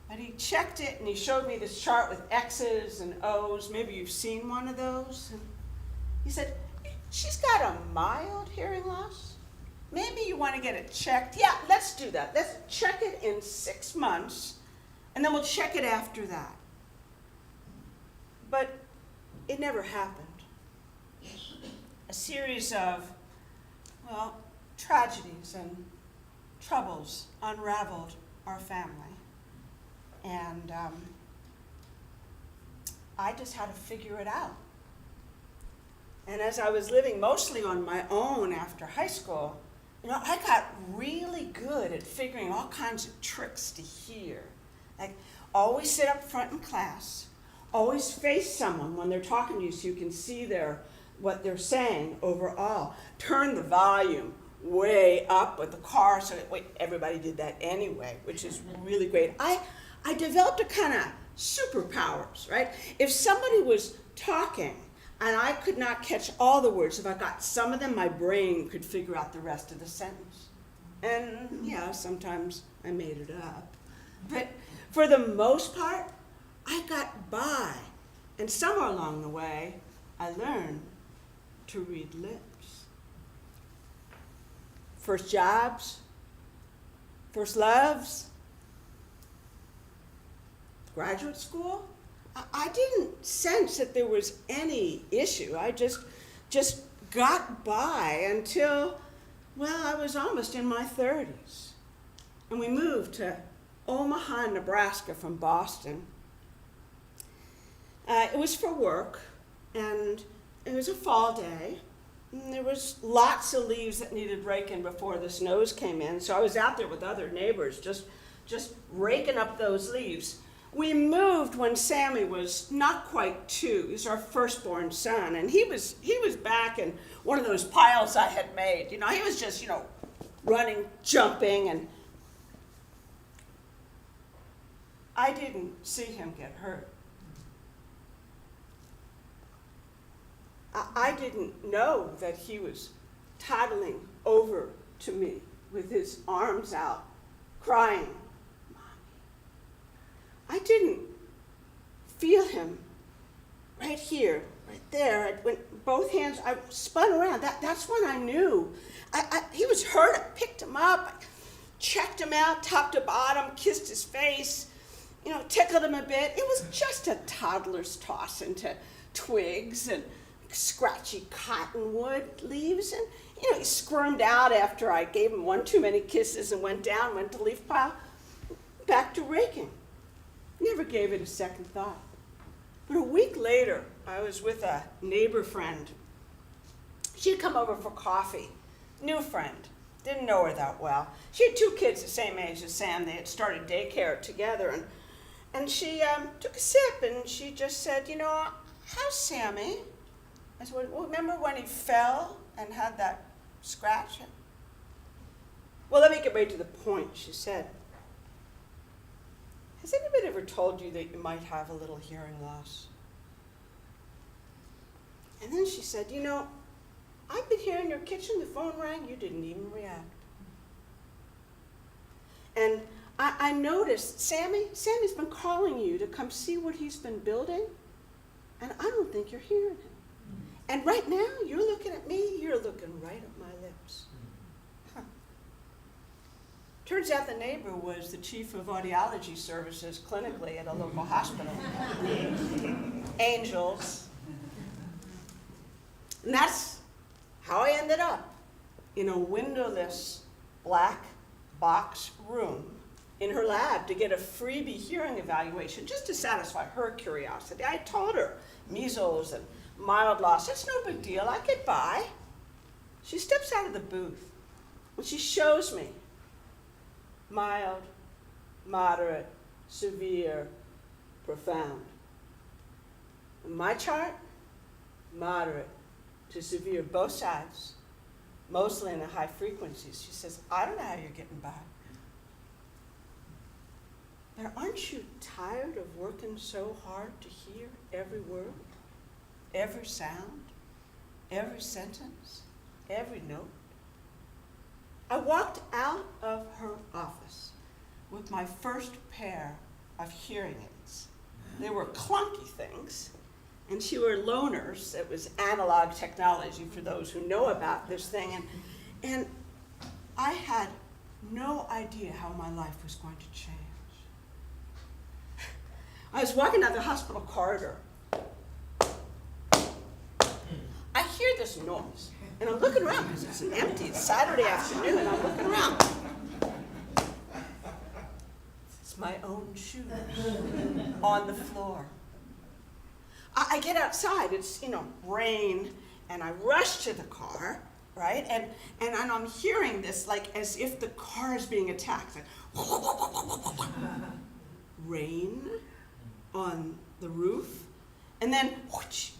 But he checked it, and he showed me this chart with X's and O's. Maybe you've seen one of those. And he said, she's got a mild hearing loss. Maybe you want to get it checked. Yeah, let's do that. Let's check it in 6 months, and then we'll check it after that. But it never happened. A series of, tragedies and troubles unraveled our family. And I just had to figure it out. And as I was living mostly on my own after high school, I got really good at figuring all kinds of tricks to hear. Like, always sit up front in class, always face someone when they're talking to you so you can see what they're saying overall. Turn the volume way up with the car so that everybody did that anyway, which is really great. I developed a kind of superpowers, right? If somebody was talking and I could not catch all the words, if I got some of them, my brain could figure out the rest of the sentence. And yeah, sometimes I made it up. But for the most part, I got by. And somewhere along the way, I learned to read lips. First jobs, first loves, graduate school. I didn't sense that there was any issue. I just got by until, I was almost in my 30s. And we moved to Omaha, Nebraska from Boston. It was for work, and it was a fall day. And there was lots of leaves that needed raking before the snows came in, so I was out there with other neighbors just raking up those leaves. We moved when Sammy was not quite 2. He was our firstborn son, and he was back in one of those piles I had made. He was just, running, jumping, and I didn't see him get hurt. I didn't know that he was toddling over to me with his arms out, crying, I didn't feel him right here, right there. When both hands, I spun around. That's when I knew. He was hurt. I picked him up, I checked him out, top to bottom, kissed his face, tickled him a bit. It was just a toddler's toss into twigs and scratchy cottonwood leaves. And, he squirmed out after I gave him one too many kisses and went to the leaf pile, back to raking. Never gave it a second thought. But a week later, I was with a neighbor friend. She'd come over for coffee. New friend. Didn't know her that well. She had 2 kids the same age as Sam. They had started daycare together. And she took a sip, and she just said, how's Sammy? I said, well, remember when he fell and had that scratch? Well, let me get right to the point, she said. Has anybody ever told you that you might have a little hearing loss? And then she said, I've been here in your kitchen, the phone rang, you didn't even react. And I noticed, Sammy's been calling you to come see what he's been building, and I don't think you're hearing him. And right now, you're looking at me, you're looking right at my lips. Huh. Turns out the neighbor was the chief of audiology services clinically at a local hospital. Angels. And that's how I ended up in a windowless black box room in her lab to get a freebie hearing evaluation just to satisfy her curiosity. I told her measles and mild loss, it's no big deal, I get by. She steps out of the booth and she shows me mild, moderate, severe, profound. In my chart, moderate to severe, both sides, mostly in the high frequencies. She says, I don't know how you're getting by. But aren't you tired of working so hard to hear every word, every sound, every sentence, every note? I walked out of her office with my first pair of hearing aids. They were clunky things, and she were loaners. It was analog technology for those who know about this thing. And I had no idea how my life was going to change. I was walking down the hospital corridor. I hear this noise, and I'm looking around because it's an empty Saturday afternoon, and I'm looking around. It's my own shoes on the floor. I get outside, it's, rain, and I rush to the car, right? And I'm hearing this like as if the car is being attacked. Like, rain on the roof, and then whoosh,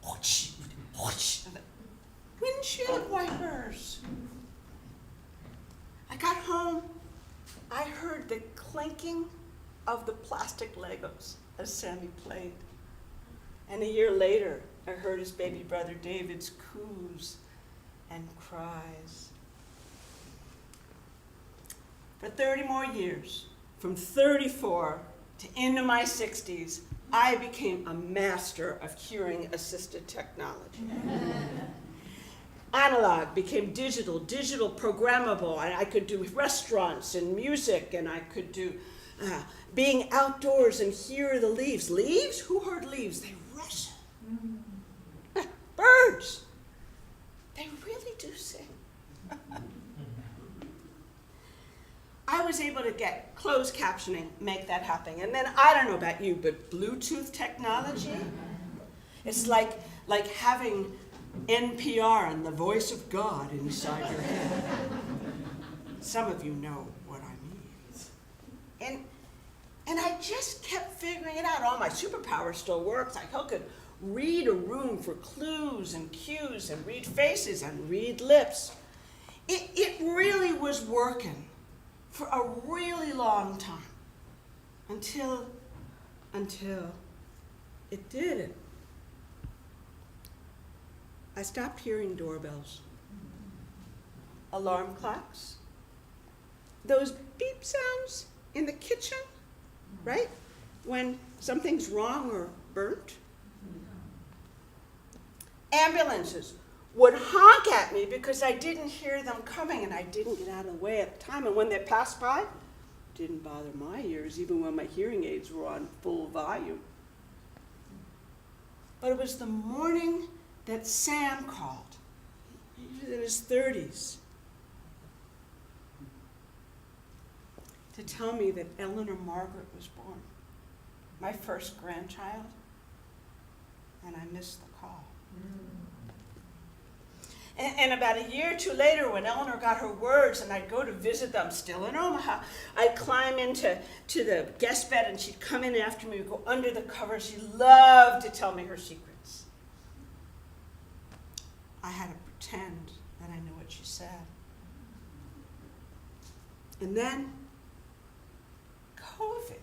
whoosh, whoosh, windshield wipers. I got home, I heard the clinking of the plastic Legos as Sammy played. And a year later, I heard his baby brother David's coos and cries. For 30 more years, from 34 to into my 60s, I became a master of hearing-assisted technology. Analog became digital, digital programmable, and I could do restaurants and music, and I could do being outdoors and hear the leaves. Leaves? Who heard leaves? They rustle. Birds. They really do sing. I was able to get closed captioning, make that happen. And then, I don't know about you, but Bluetooth technology, it's like having NPR and the voice of God inside your head. Some of you know what I mean. And I just kept figuring it out. All my superpowers still worked. I could read a room for clues and cues and read faces and read lips. It really was working for a really long time until it didn't. I stopped hearing doorbells, alarm clocks, those beep sounds in the kitchen, right? When something's wrong or burnt. Ambulances would honk at me because I didn't hear them coming and I didn't get out of the way at the time. And when they passed by, it didn't bother my ears, even when my hearing aids were on full volume. But it was the morning that Sam called. He was in his 30s. To tell me that Eleanor Margaret was born, my first grandchild, and I missed the call. And about a year or two later, when Eleanor got her words and I'd go to visit them still in Omaha, I'd climb into the guest bed and she'd come in after me, we'd go under the covers. She loved to tell me her secrets. I had to pretend that I knew what she said. And then COVID,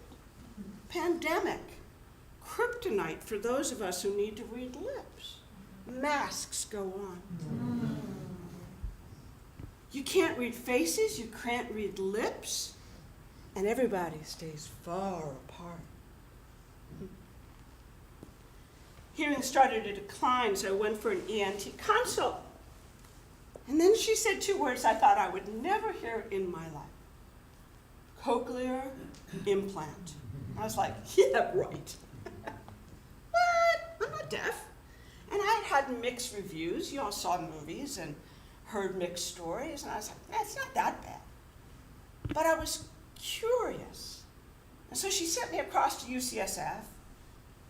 pandemic, kryptonite for those of us who need to read lips. Masks go on. You can't read faces, you can't read lips. and everybody stays far apart. Hearing started to decline, so I went for an ENT consult. And then she said 2 words I thought I would never hear in my life. Cochlear implant. I was like, yeah, right. What? I'm not deaf. And I had had mixed reviews. You all saw movies and heard mixed stories, and I was like, that's not that bad. But I was curious. And so she sent me across to UCSF,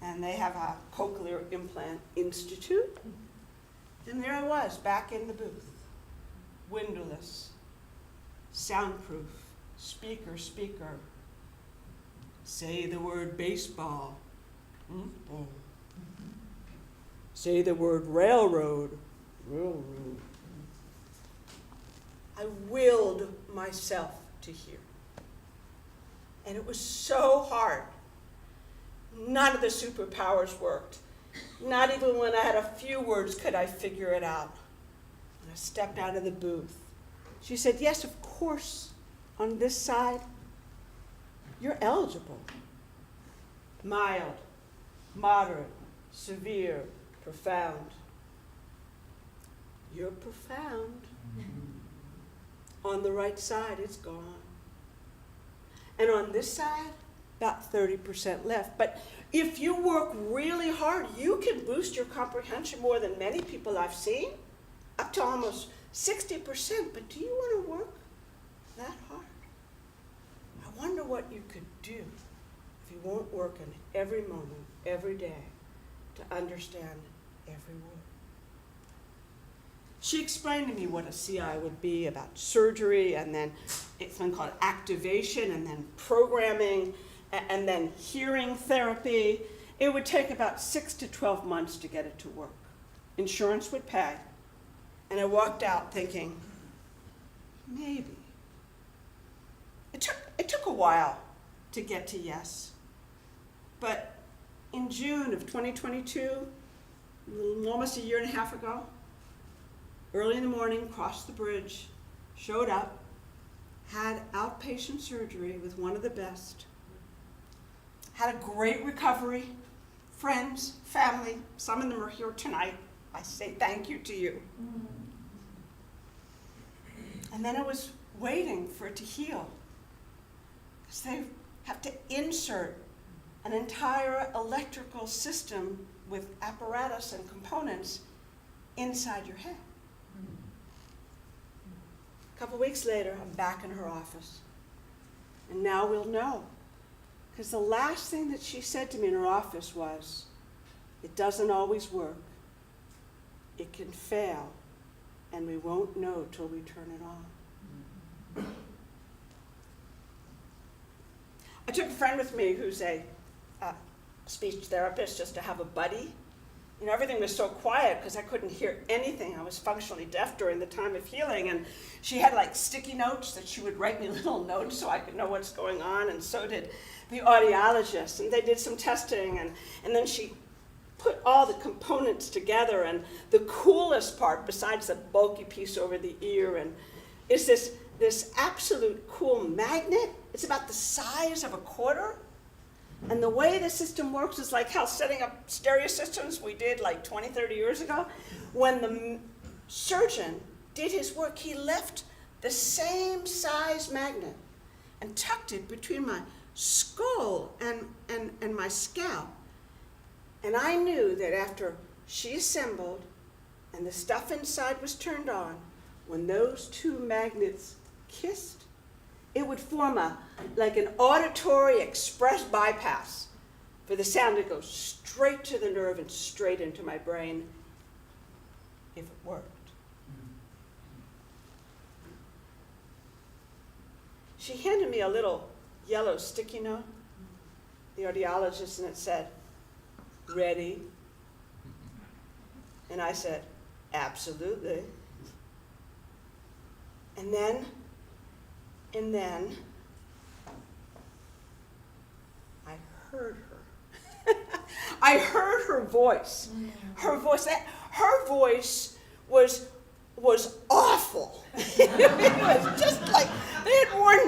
and they have a Cochlear Implant Institute. And there I was, back in the booth, windowless, soundproof, speaker. Say the word baseball. Mm-hmm. Say the word railroad. Railroad. I willed myself to hear. And it was so hard. None of the superpowers worked. Not even when I had a few words could I figure it out. And I stepped out of the booth. She said, yes, of course, on this side, you're eligible. Mild, moderate, severe, profound. You're profound. On the right side, it's gone. And on this side, about 30% left. But if you work really hard, you can boost your comprehension more than many people I've seen, up to almost 60%. But do you want to work that hard? I wonder what you could do if you weren't working every moment, every day, to understand every word. She explained to me what a CI would be, about surgery, and then it's something called activation, and then programming, and then hearing therapy. It would take about 6 to 12 months to get it to work. Insurance would pay. And I walked out thinking, maybe. It took a while to get to yes. But in June of 2022, almost a year and a half ago, early in the morning, crossed the bridge, showed up, had outpatient surgery with one of the best, had a great recovery, friends, family, some of them are here tonight. I say thank you to you. And then I was waiting for it to heal, because they have to insert an entire electrical system with apparatus and components inside your head. A couple weeks later, I'm back in her office. And now we'll know. Because the last thing that she said to me in her office was, it doesn't always work. It can fail, and we won't know till we turn it on. I took a friend with me who's a speech therapist, just to have a buddy. You know, everything was so quiet because I couldn't hear anything. I was functionally deaf during the time of healing, and she had like sticky notes that she would write me little notes so I could know what's going on, and so did the audiologist. And they did some testing, and then she put all the components together, and the coolest part, besides the bulky piece over the ear, and is this absolute cool magnet. It's about the size of a quarter. And the way the system works is like how setting up stereo systems we did like 20, 30 years ago. When the surgeon did his work, he left the same size magnet and tucked it between my skull and my scalp. And I knew that after she assembled and the stuff inside was turned on, when those two magnets kissed, it would form like an auditory express bypass for the sound to go straight to the nerve and straight into my brain if it worked. She handed me a little yellow sticky note, the audiologist, and it said, "Ready?" And I said, "Absolutely." And then I heard her. I heard her voice. Her voice was awful. It was just like they had worn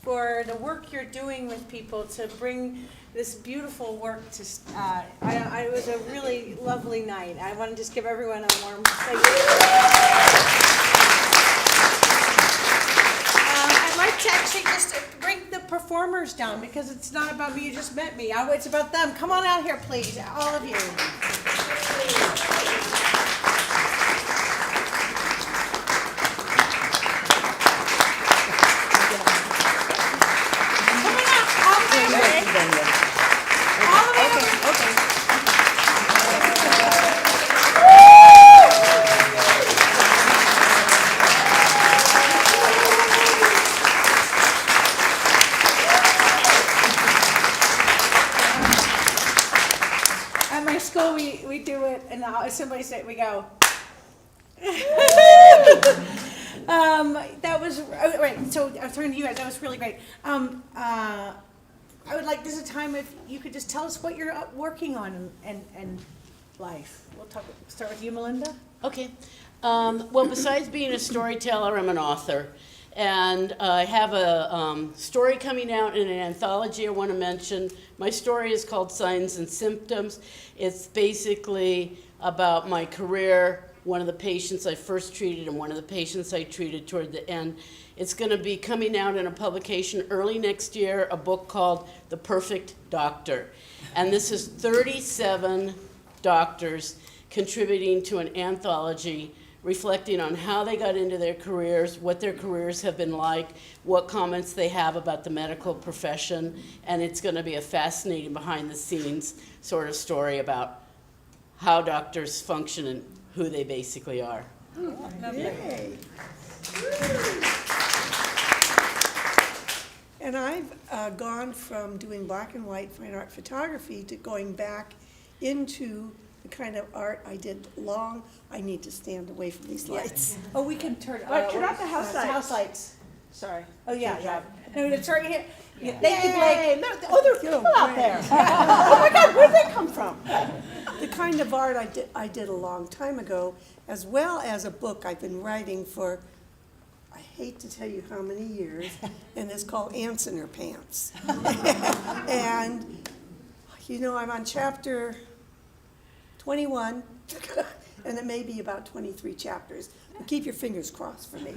for the work you're doing with people to bring this beautiful work to. It was a really lovely night. I want to just give everyone a warm thank you. I'd like to actually just bring the performers down because it's not about me. You just met me. It's about them. Come on out here, please, all of you. At my school, we do it, and somebody said, we go. That was, right, so I was talking to you guys, that was really great. I would like, this is a time if you could just tell us what you're working on and life. We'll start with you, Melinda. Okay. Well, besides being a storyteller, I'm an author. And I have a story coming out in an anthology I want to mention. My story is called Signs and Symptoms. It's basically about my career, one of the patients I first treated and one of the patients I treated toward the end. It's going to be coming out in a publication early next year, a book called The Perfect Doctor. And this is 37 doctors contributing to an anthology reflecting on how they got into their careers, what their careers have been like, what comments they have about the medical profession, and it's going to be a fascinating behind-the-scenes sort of story about how doctors function and who they basically are. Yay. And I've gone from doing black and white fine art photography to going back into the kind of art I did long. I need to stand away from these lights. Oh, we can turn. Turn off the house lights. House lights. Sorry. Oh yeah. No, it's right here. Yeah. Thank you, Blake. Oh, there are people out there. Oh my God, where'd they come from? The kind of art I did a long time ago, as well as a book I've been writing for, I hate to tell you how many years, and it's called Ants in Her Pants. And, you know, I'm on chapter 21, and it may be about 23 chapters. But keep your fingers crossed for me.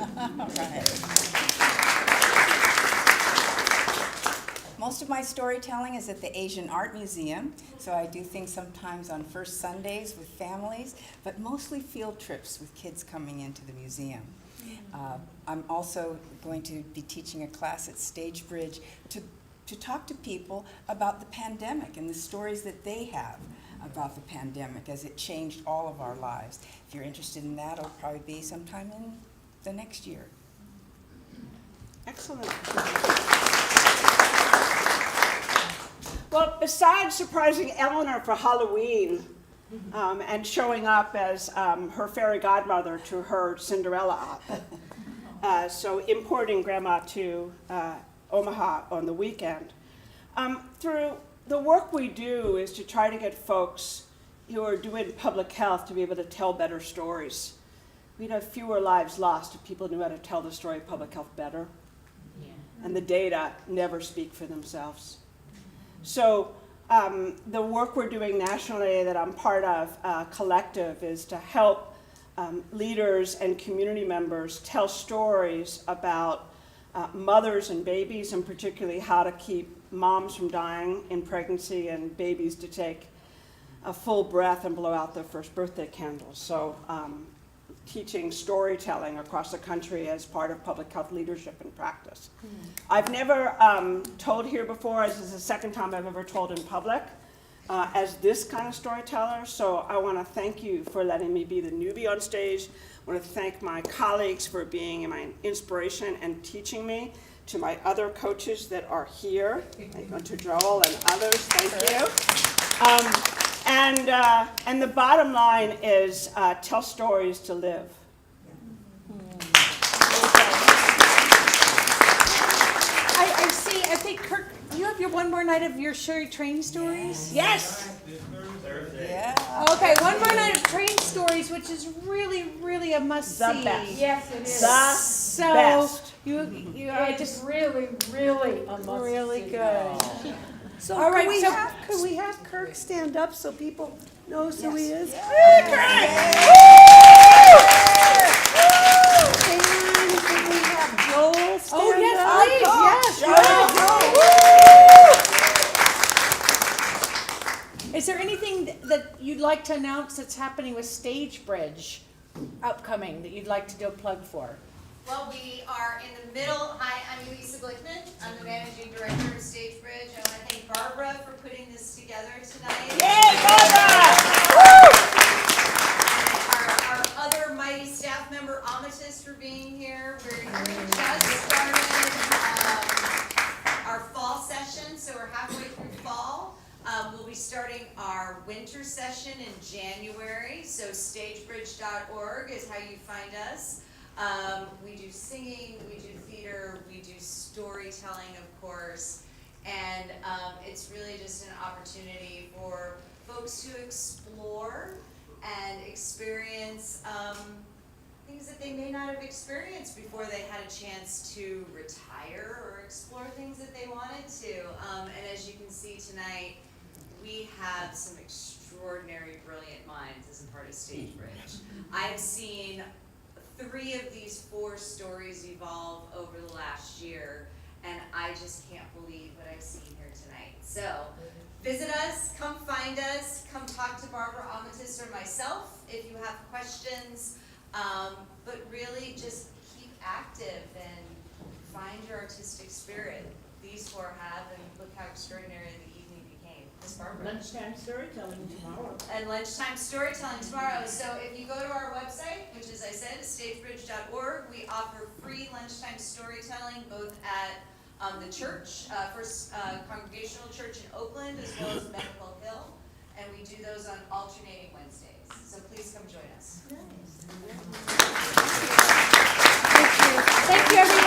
Most of my storytelling is at the Asian Art Museum, so I do things sometimes on first Sundays with families, but mostly field trips with kids coming into the museum. I'm also going to be teaching a class at Stagebridge to talk to people about the pandemic and the stories that they have about the pandemic as it changed all of our lives. If you're interested in that, it'll probably be sometime in the next year. Excellent. Well, besides surprising Eleanor for Halloween and showing up as her fairy godmother to her Cinderella op, so importing Grandma to Omaha on the weekend, through the work we do is to try to get folks who are doing public health to be able to tell better stories. We'd have fewer lives lost if people knew how to tell the story of public health better. Yeah. And the data never speak for themselves. So the work we're doing nationally that I'm part of, Collective, is to help leaders and community members tell stories about mothers and babies, and particularly how to keep moms from dying in pregnancy and babies to take a full breath and blow out their first birthday candles. So teaching storytelling across the country as part of public health leadership and practice. I've never told here before. This is the second time I've ever told in public as this kind of storyteller. So I want to thank you for letting me be the newbie on stage. I want to thank my colleagues for being my inspiration and teaching me. To my other coaches that are here, to Joel and others, thank you. And the bottom line is tell stories to live. I see. I think Kirk, you have your one more night of your Sherry Train stories. Yes. Yeah. Okay, one more night of train stories, which is really, really a must see. The best. Yes, it is. The best. You are just really, really, really good. So All right, could we have Kirk stand up so people knows who he is? Kirk! And could we have Joel stand Oh, yes, up? please, yes. Is there anything that you'd like to announce that's happening with Stage Bridge upcoming that you'd like to do a plug for? Well, we are in the middle. Hi, I'm Lisa Glickman. I'm the managing director of Stage Bridge. I want to thank Barbara for putting this together tonight. Yay, Barbara! Our other mighty staff member, Amethyst, for being here. We're just started our fall session, so we're halfway through fall. We'll be starting our winter session in January, so stagebridge.org is how you find us. We do singing, we do theater, we do storytelling, of course, and it's really just an opportunity for folks to explore and experience things that they may not have experienced before they had a chance to retire or explore things that they wanted to. And as you can see tonight, we have some extraordinary, brilliant minds as a part of Stage Bridge. I've seen 3 of these 4 stories evolve over the last year, and I just can't believe what I've seen here tonight. So visit us, come find us, come talk to Barbara Amethyst or myself if you have questions, but really just keep active and find your artistic spirit. These 4 have, and look how extraordinary the evening became. Miss Barbara. Lunchtime storytelling tomorrow. And lunchtime storytelling tomorrow. So if you go to our website, which as I said is stagebridge.org, we offer free lunchtime storytelling both at the church, First Congregational Church in Oakland, as well as Medical Hill. And we do those on alternating Wednesdays. So please come join us. Thank you, everyone.